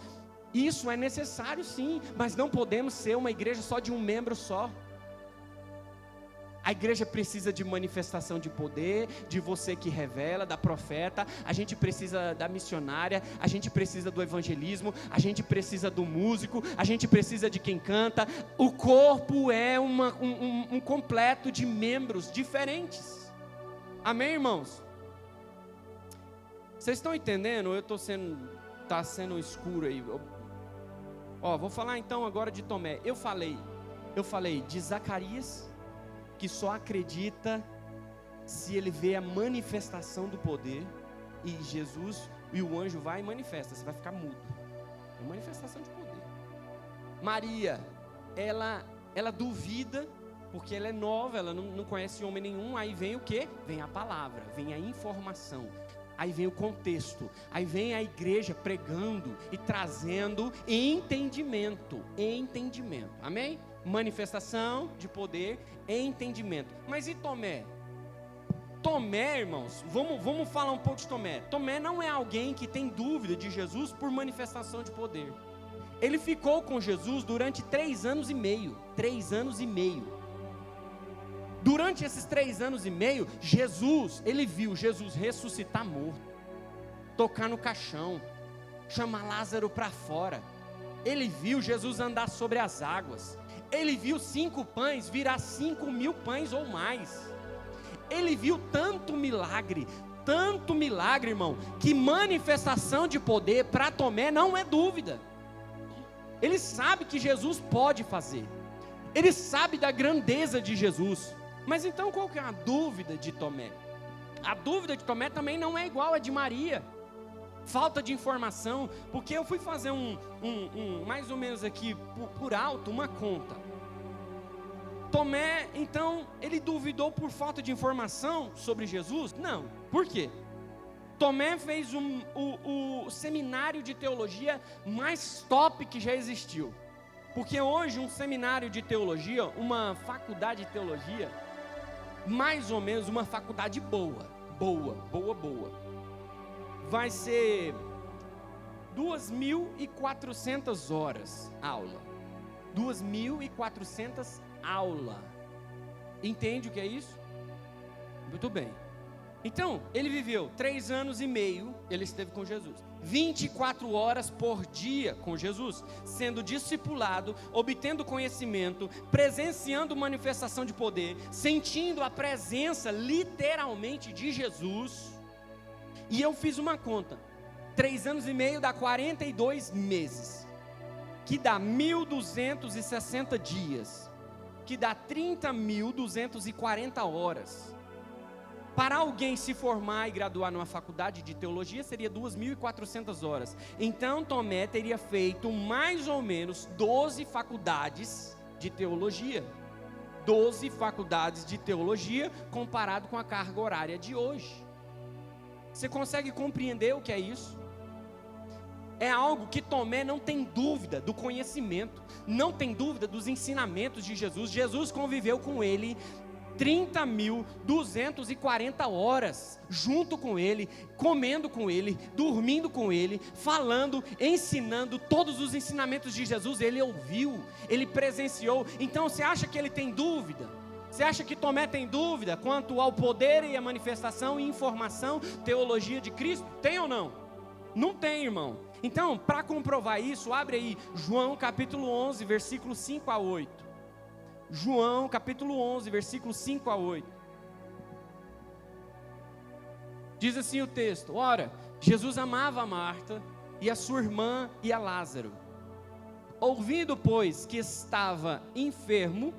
isso é necessário sim, mas não podemos ser uma igreja só de um membro só. A igreja precisa de manifestação de poder, de você que revela, da profeta. A gente precisa da missionária, a gente precisa do evangelismo, a gente precisa do músico, a gente precisa de quem canta. O corpo é um completo de membros diferentes. Amém, irmãos? Vocês estão entendendo? Está sendo escuro aí. Vou falar então agora de Tomé. Eu falei de Zacarias, que só acredita se ele vê a manifestação do poder, e Jesus e o anjo vai e manifesta, você vai ficar mudo. É uma manifestação de poder. Maria, ela duvida, porque ela é nova, ela não conhece homem nenhum. Aí vem o quê? Vem a palavra, vem a informação, aí vem o contexto, aí vem a igreja pregando e trazendo entendimento, amém? Manifestação de poder, entendimento. Mas e Tomé? Tomé, irmãos, vamos falar um pouco de Tomé. Tomé não é alguém que tem dúvida de Jesus por manifestação de poder. Ele ficou com Jesus durante 3 anos e meio. 3 anos e meio. Durante esses 3 anos e meio, ele viu Jesus ressuscitar morto, tocar no caixão, chamar Lázaro para fora. Ele viu Jesus andar sobre as águas. Ele viu 5 pães virar 5.000 pães ou mais. Ele viu tanto milagre, irmão, que manifestação de poder para Tomé não é dúvida. Ele sabe que Jesus pode fazer. Ele sabe da grandeza de Jesus. Mas então qual que é a dúvida de Tomé? A dúvida de Tomé também não é igual a de Maria. Falta de informação, porque eu fui fazer mais ou menos aqui por alto, uma conta. Tomé, então, ele duvidou por falta de informação sobre Jesus? Não. Por quê? Tomé fez o seminário de teologia mais top que já existiu. Porque hoje um seminário de teologia, uma faculdade de teologia, mais ou menos uma faculdade boa, vai ser 2.400 horas aula. 2.400 aula. Entende o que é isso? Muito bem. Então, ele viveu 3 anos e meio, ele esteve com Jesus, 24 horas por dia com Jesus, sendo discipulado, obtendo conhecimento, presenciando manifestação de poder, sentindo a presença literalmente de Jesus. E eu fiz uma conta, 3 anos e meio dá 42 meses, que dá 1.260 dias, que dá 30.240 horas. Para alguém se formar e graduar numa faculdade de teologia, seria 2.400 horas. Então, Tomé teria feito mais ou menos 12 faculdades de teologia. 12 faculdades de teologia, comparado com a carga horária de hoje. Você consegue compreender o que é isso? É algo que Tomé não tem dúvida do conhecimento, não tem dúvida dos ensinamentos de Jesus. Jesus conviveu com ele 30.240 horas, junto com ele, comendo com ele, dormindo com ele, falando, ensinando todos os ensinamentos de Jesus. Ele ouviu, ele presenciou. Então você acha que ele tem dúvida? Você acha que Tomé tem dúvida quanto ao poder e a manifestação e informação, teologia de Cristo? Tem ou não? Não tem, irmão. Então, para comprovar isso, abre aí João capítulo 11, versículos 5 a 8. João capítulo 11, versículos 5 a 8. Diz assim o texto: ora, Jesus amava a Marta e a sua irmã e a Lázaro. Ouvindo, pois, que estava enfermo,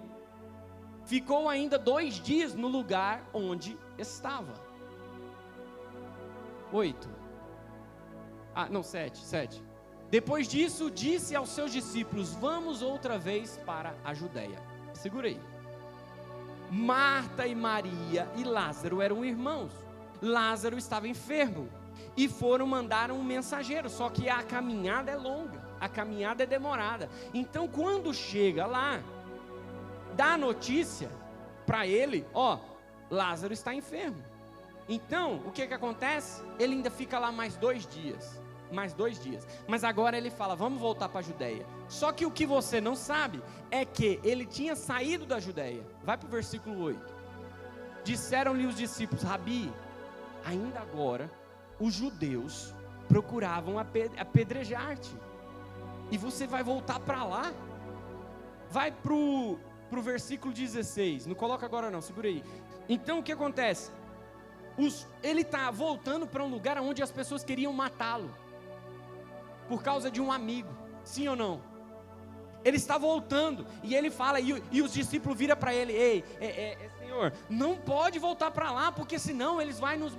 ficou ainda 2 dias no lugar onde estava. 7. Depois disso, disse aos seus discípulos: vamos outra vez para a Judeia. Segura aí. Marta e Maria e Lázaro eram irmãos. Lázaro estava enfermo e foram mandar um mensageiro. Só que a caminhada é longa, a caminhada é demorada. Então, quando chega lá, dá a notícia para ele: ó, Lázaro está enfermo. Então, o que acontece? Ele ainda fica lá mais 2 dias. Mas agora ele fala: vamos voltar para a Judeia. Só que o que você não sabe é que ele tinha saído da Judeia. Vai para o versículo 8. Disseram-lhe os discípulos: Rabi, ainda agora os judeus procuravam apedrejar-te, e você vai voltar para lá? Vai para o versículo 16. Não coloca agora não, segura aí. Então o que acontece? Ele está voltando para um lugar onde as pessoas queriam matá-lo, por causa de um amigo, sim ou não? Ele está voltando, e ele fala, e os discípulos viram para ele: ei, Senhor, não pode voltar para lá, porque senão eles vão nos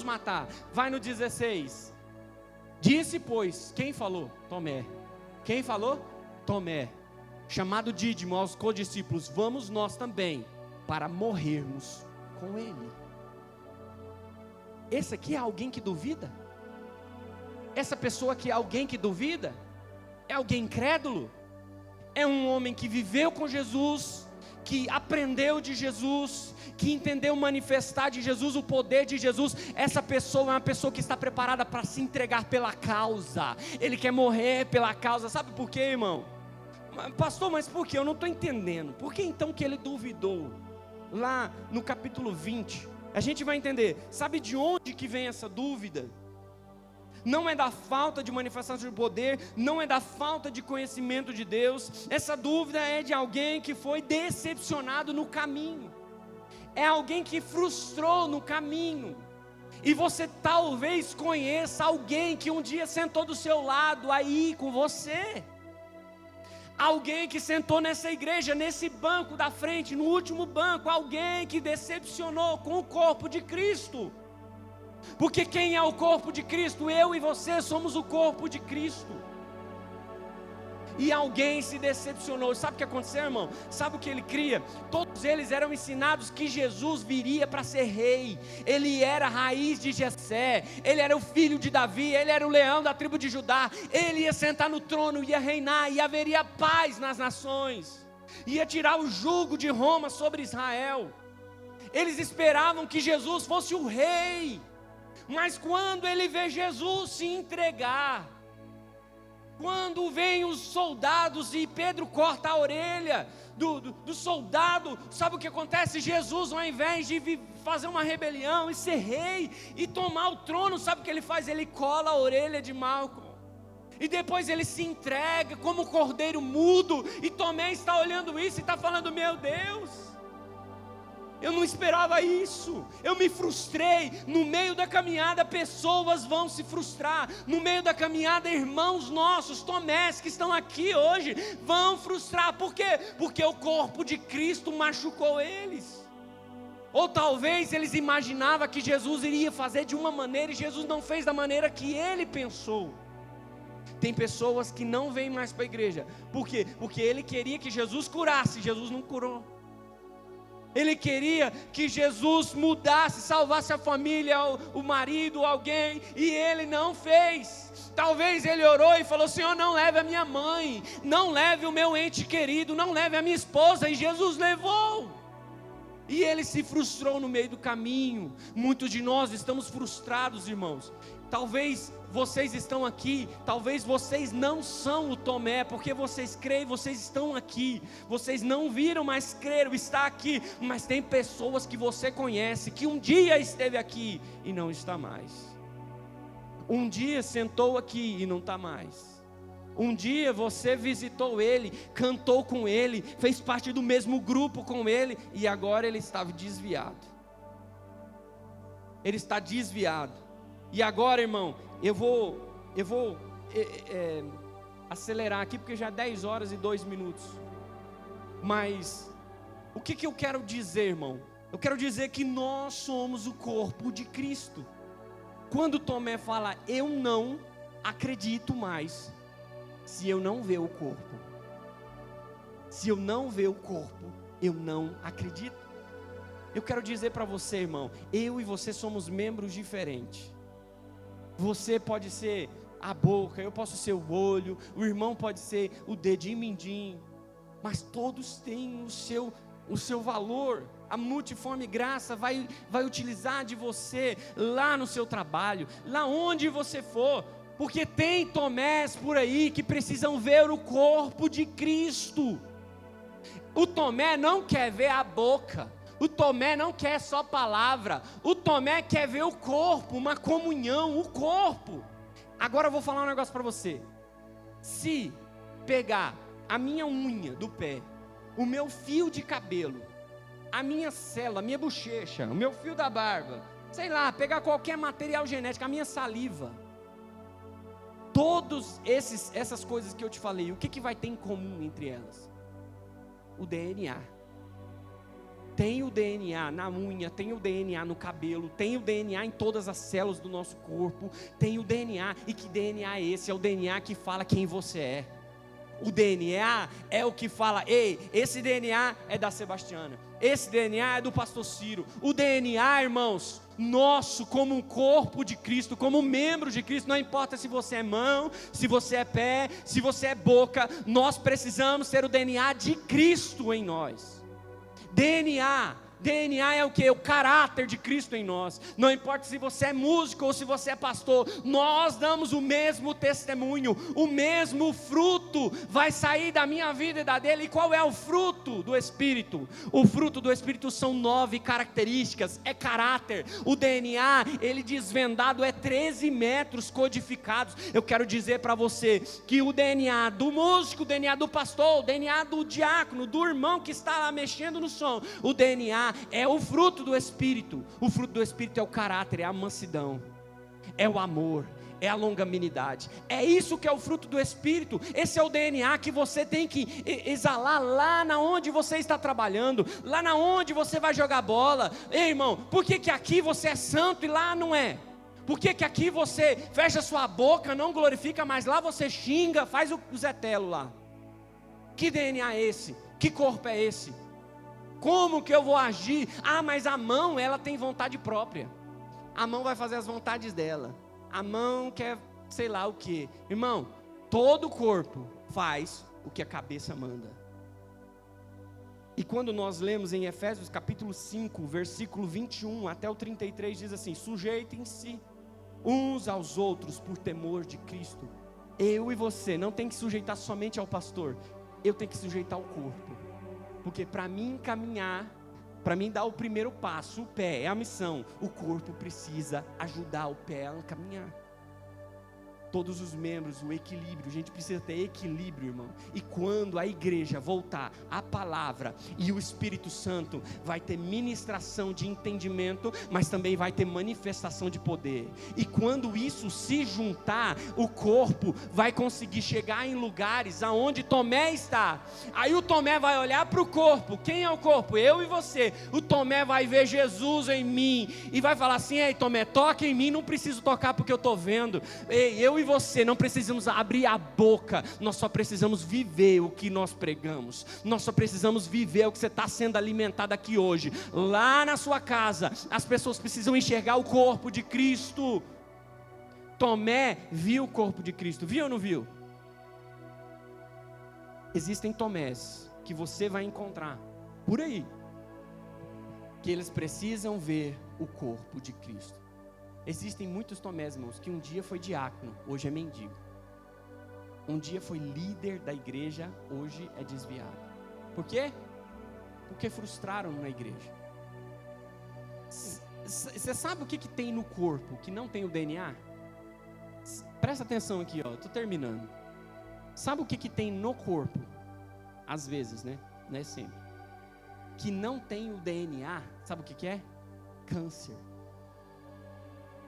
matar, Vai no 16, disse pois, quem falou? Tomé. Quem falou? Tomé, chamado Dídimo, aos codiscípulos: vamos nós também, para morrermos com ele. Esse aqui é alguém que duvida? Essa pessoa aqui é alguém que duvida? É alguém incrédulo? É um homem que viveu com Jesus, que aprendeu de Jesus, que entendeu manifestar de Jesus, o poder de Jesus. Essa pessoa é uma pessoa que está preparada para se entregar pela causa. Ele quer morrer pela causa. Sabe por quê, irmão? Pastor, mas por quê? Eu não estou entendendo. Por que então que ele duvidou? Lá no capítulo 20, a gente vai entender. Sabe de onde que vem essa dúvida? Não é da falta de manifestação de poder, não é da falta de conhecimento de Deus. Essa dúvida é de alguém que foi decepcionado no caminho. É alguém que frustrou no caminho. E você talvez conheça alguém que um dia sentou do seu lado aí com você. Alguém que sentou nessa igreja, nesse banco da frente, no último banco. Alguém que decepcionou com o corpo de Cristo. Porque quem é o corpo de Cristo? Eu e você somos o corpo de Cristo. E alguém se decepcionou. Sabe o que aconteceu, irmão? Sabe o que ele cria? Todos eles eram ensinados que Jesus viria para ser rei. Ele era a raiz de Jessé. Ele era o filho de Davi. Ele era o leão da tribo de Judá. Ele ia sentar no trono, ia reinar, e haveria paz nas nações. Ia tirar o jugo de Roma sobre Israel. Eles esperavam que Jesus fosse o rei. Mas quando ele vê Jesus se entregar, quando vem os soldados e Pedro corta a orelha do soldado, sabe o que acontece? Jesus, ao invés de fazer uma rebelião e ser rei e tomar o trono, sabe o que ele faz? Ele cola a orelha de Malco. E depois ele se entrega como cordeiro mudo. E Tomé está olhando isso e está falando: meu Deus, eu não esperava isso, eu me frustrei. No meio da caminhada pessoas vão se frustrar. No meio da caminhada irmãos nossos, Tomés, que estão aqui hoje, vão frustrar. Por quê? Porque o corpo de Cristo machucou eles. Ou talvez eles imaginavam que Jesus iria fazer de uma maneira e Jesus não fez da maneira que ele pensou. Tem pessoas que não vêm mais para a igreja. Por quê? Porque ele queria que Jesus curasse, Jesus não curou. Ele queria que Jesus mudasse, salvasse a família, o marido, alguém, e ele não fez. Talvez ele orou e falou: Senhor, não leve a minha mãe, não leve o meu ente querido, não leve a minha esposa, e Jesus levou. E ele se frustrou no meio do caminho. Muitos de nós estamos frustrados, irmãos. Talvez vocês estão aqui, talvez vocês não são o Tomé, porque vocês creem, vocês estão aqui, vocês não viram, mas creram, está aqui. Mas tem pessoas que você conhece, que um dia esteve aqui e não está mais. Um dia sentou aqui e não está mais. Um dia você visitou ele, cantou com ele, fez parte do mesmo grupo com ele, e agora ele estava desviado. Ele está desviado. E agora, irmão, eu vou acelerar aqui, porque já é 10 horas e 2 minutos. Mas o que eu quero dizer, irmão? Eu quero dizer que nós somos o corpo de Cristo. Quando Tomé fala: eu não acredito mais, se eu não ver o corpo. Se eu não ver o corpo, eu não acredito. Eu quero dizer para você, irmão, eu e você somos membros diferentes. Você pode ser a boca, eu posso ser o olho, o irmão pode ser o dedinho mindinho, mas todos têm o seu valor. A multiforme graça vai utilizar de você lá no seu trabalho, lá onde você for, porque tem Tomés por aí que precisam ver o corpo de Cristo. O Tomé não quer ver a boca, o Tomé não quer só palavra, o Tomé quer ver o corpo, uma comunhão, o corpo. Agora eu vou falar um negócio para você. Se pegar a minha unha do pé, o meu fio de cabelo, a minha célula, a minha bochecha, o meu fio da barba, sei lá, pegar qualquer material genético, a minha saliva, todas essas coisas que eu te falei, o que vai ter em comum entre elas? O DNA. Tem o DNA na unha, tem o DNA no cabelo, tem o DNA em todas as células do nosso corpo, tem o DNA. E que DNA é esse? É o DNA que fala quem você é. O DNA é o que fala: ei, esse DNA é da Sebastiana, esse DNA é do pastor Ciro. O DNA, irmãos, nosso, como um corpo de Cristo, como membro de Cristo, não importa se você é mão, se você é pé, se você é boca, nós precisamos ter o DNA de Cristo em nós. DNA é o que? O caráter de Cristo em nós. Não importa se você é músico ou se você é pastor, nós damos o mesmo testemunho, o mesmo fruto vai sair da minha vida e da dele. E qual é o fruto do Espírito? O fruto do Espírito são 9 características, é caráter. O DNA, ele desvendado, é 13 metros codificados. Eu quero dizer para você que o DNA do músico, o DNA do pastor, o DNA do diácono, do irmão que está lá mexendo no som, o DNA é o fruto do Espírito. O fruto do Espírito é o caráter, é a mansidão, é o amor, é a longanimidade. É isso que é o fruto do Espírito. Esse é o DNA que você tem que exalar lá na onde você está trabalhando, lá na onde você vai jogar bola. Ei, irmão, por que aqui você é santo e lá não é? Por que aqui você fecha sua boca, não glorifica, mas lá você xinga, faz o Zé Telo lá? Que DNA é esse? Que corpo é esse? Como que eu vou agir? Ah, mas a mão, ela tem vontade própria. A mão vai fazer as vontades dela. A mão quer sei lá o que. Irmão, todo o corpo faz o que a cabeça manda. E quando nós lemos em Efésios capítulo 5, versículo 21 até o 33, diz assim: sujeitem-se uns aos outros por temor de Cristo. Eu e você não tem que sujeitar somente ao pastor, eu tenho que sujeitar ao corpo. Porque para mim caminhar, para mim dar o primeiro passo, o pé é a missão, o corpo precisa ajudar o pé a caminhar. Todos os membros, o equilíbrio, a gente precisa ter equilíbrio, irmão. E quando a igreja voltar à palavra e o Espírito Santo, vai ter ministração de entendimento, mas também vai ter manifestação de poder. E quando isso se juntar, o corpo vai conseguir chegar em lugares aonde Tomé está. Aí o Tomé vai olhar para o corpo. Quem é o corpo? Eu e você. O Tomé vai ver Jesus em mim e vai falar assim: ei, Tomé, toca em mim, não preciso tocar porque eu estou vendo. Ei, eu e e você não precisamos abrir a boca, nós só precisamos viver o que nós pregamos, nós só precisamos viver o que você está sendo alimentado aqui hoje. Lá na sua casa, as pessoas precisam enxergar o corpo de Cristo. Tomé viu o corpo de Cristo, viu ou não viu? Existem Tomés que você vai encontrar por aí, que eles precisam ver o corpo de Cristo. Existem muitos Tomés, irmãos, que um dia foi diácono, hoje é mendigo. Um dia foi líder da igreja, hoje é desviado. Por quê? Porque frustraram na igreja. Você sabe o que tem no corpo que não tem o DNA? Presta atenção aqui, ó, estou terminando. Sabe o que tem no corpo? Às vezes, né? Não é sempre. Que não tem o DNA, sabe o que é? Câncer.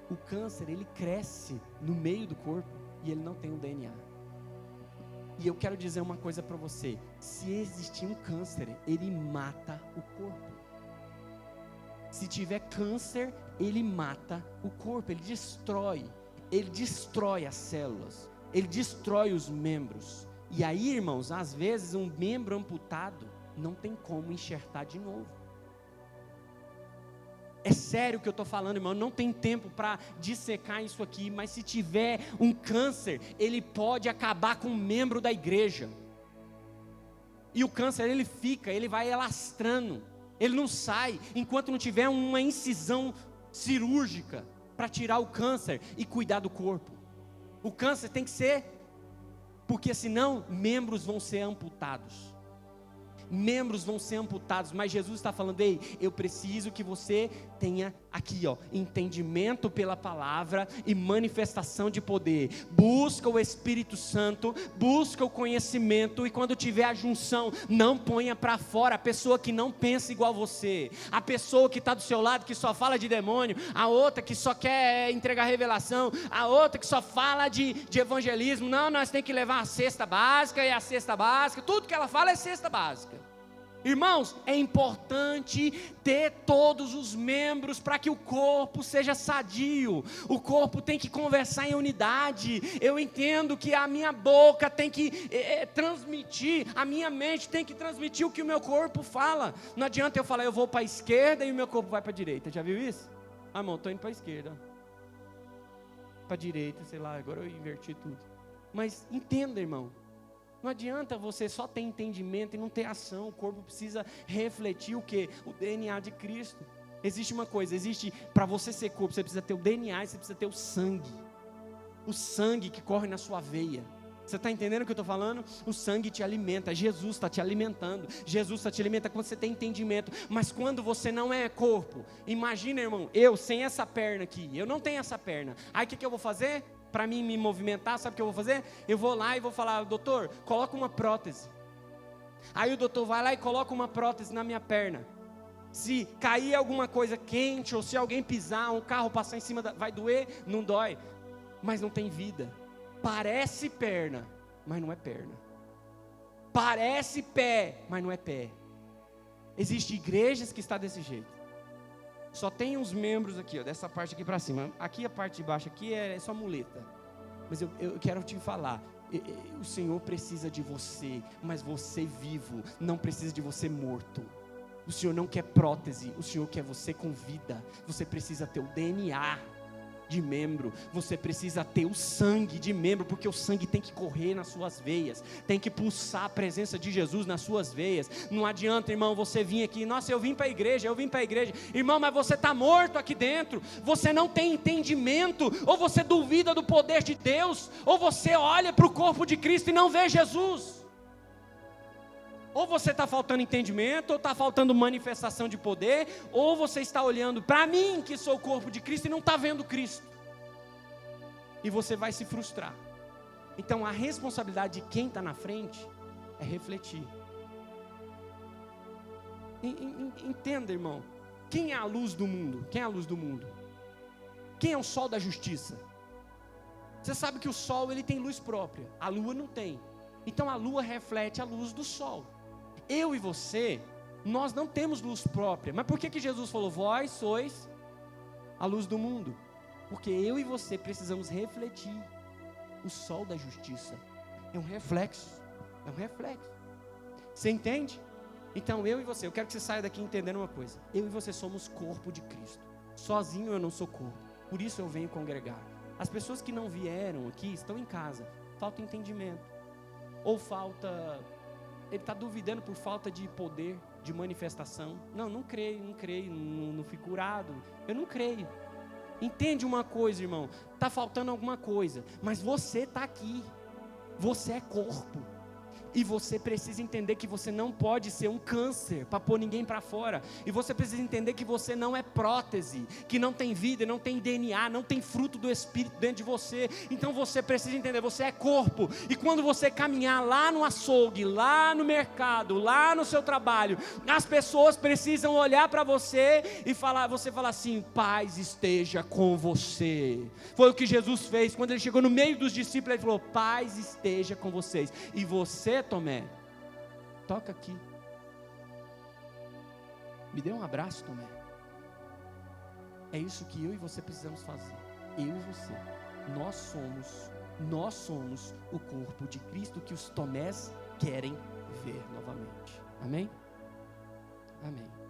O câncer, ele cresce no meio do corpo e ele não tem o DNA. E eu quero dizer uma coisa para você: se existir um câncer, ele mata o corpo. Se tiver câncer, ele mata o corpo, ele destrói as células, ele destrói os membros. E aí, irmãos, às vezes um membro amputado não tem como enxertar de novo. É sério o que eu estou falando, irmão, não tem tempo para dissecar isso aqui, mas se tiver um câncer, ele pode acabar com um membro da igreja. E o câncer, ele vai alastrando, ele não sai, enquanto não tiver uma incisão cirúrgica para tirar o câncer e cuidar do corpo. O câncer tem que ser, porque senão membros vão ser amputados. Membros vão ser amputados, mas Jesus está falando: ei, eu preciso que você tenha aqui, ó, entendimento pela palavra e manifestação de poder. Busca o Espírito Santo, busca o conhecimento, e quando tiver a junção, não ponha para fora a pessoa que não pensa igual você, a pessoa que está do seu lado, que só fala de demônio, a outra que só quer entregar revelação, a outra que só fala de evangelismo. Não, nós temos que levar a cesta básica, e a cesta básica, tudo que ela fala é cesta básica. Irmãos, é importante ter todos os membros para que o corpo seja sadio. O corpo tem que conversar em unidade. Eu entendo que a minha boca tem que transmitir, a minha mente tem que transmitir o que o meu corpo fala. Não adianta eu falar, eu vou para a esquerda e o meu corpo vai para a direita. Já viu isso? Ah, irmão, estou indo para a esquerda, para a direita, sei lá, agora eu inverti tudo. Mas entenda, irmão, não adianta você só ter entendimento e não ter ação. O corpo precisa refletir o quê? O DNA de Cristo. Existe uma coisa, para você ser corpo, você precisa ter o DNA e você precisa ter o sangue. O sangue que corre na sua veia. Você está entendendo o que eu estou falando? O sangue te alimenta, Jesus está te alimentando. Jesus está te alimentando quando você tem entendimento. Mas quando você não é corpo, imagina, irmão, eu sem essa perna aqui, eu não tenho essa perna. Aí o que eu vou fazer? Para mim me movimentar, sabe o que eu vou fazer? Eu vou lá e vou falar: doutor, coloca uma prótese. Aí o doutor vai lá e coloca uma prótese na minha perna. Se cair alguma coisa quente, ou se alguém pisar, um carro passar em cima, vai doer? Não dói, mas não tem vida. Parece perna, mas não é perna. Parece pé, mas não é pé. Existem igrejas que estão desse jeito. Só tem uns membros aqui, ó, dessa parte aqui para cima. Aqui a parte de baixo aqui é só muleta. Mas eu quero te falar, o Senhor precisa de você, mas você vivo não precisa de você morto. O Senhor não quer prótese, o Senhor quer você com vida. Você precisa ter o DNA de membro, você precisa ter o sangue de membro, porque o sangue tem que correr nas suas veias, tem que pulsar a presença de Jesus nas suas veias. Não adianta, irmão, você vir aqui, nossa, eu vim para a igreja, irmão, mas você está morto aqui dentro, você não tem entendimento, ou você duvida do poder de Deus, ou você olha para o corpo de Cristo e não vê Jesus. Ou você está faltando entendimento, ou está faltando manifestação de poder, ou você está olhando para mim, que sou o corpo de Cristo, e não está vendo Cristo. E você vai se frustrar. Então a responsabilidade de quem está na frente é refletir. Entenda, irmão. Quem é a luz do mundo? Quem é a luz do mundo? Quem é o sol da justiça? Você sabe que o sol ele tem luz própria, a lua não tem. Então a lua reflete a luz do sol. Eu e você, nós não temos luz própria. Mas por que Jesus falou: vós sois a luz do mundo? Porque eu e você precisamos refletir. o sol da justiça. É um reflexo. É um reflexo. Você entende? Então eu e você, eu quero que você saia daqui entendendo uma coisa. Eu e você somos corpo de Cristo. Sozinho eu não sou corpo. Por isso eu venho congregar. As pessoas que não vieram aqui estão em casa. Falta entendimento. Ou falta... Ele está duvidando por falta de poder, de manifestação. Não creio não fui curado. Eu não creio. Entende uma coisa, irmão? Está faltando alguma coisa. Mas você está aqui. Você é corpo. E você precisa entender que você não pode ser um câncer para pôr ninguém para fora. E você precisa entender que você não é prótese, que não tem vida, não tem DNA, não tem fruto do Espírito dentro de você. Então você precisa entender, você é corpo. E quando você caminhar lá no açougue, lá no mercado, lá no seu trabalho, as pessoas precisam olhar para você e falar, você falar assim: paz esteja com você. Foi o que Jesus fez quando ele chegou no meio dos discípulos. Ele falou: paz esteja com vocês. E você, Tomé, toca aqui, me dê um abraço, Tomé. É isso que eu e você precisamos fazer. Eu e você, nós somos o corpo de Cristo que os Tomés querem ver novamente. Amém? Amém.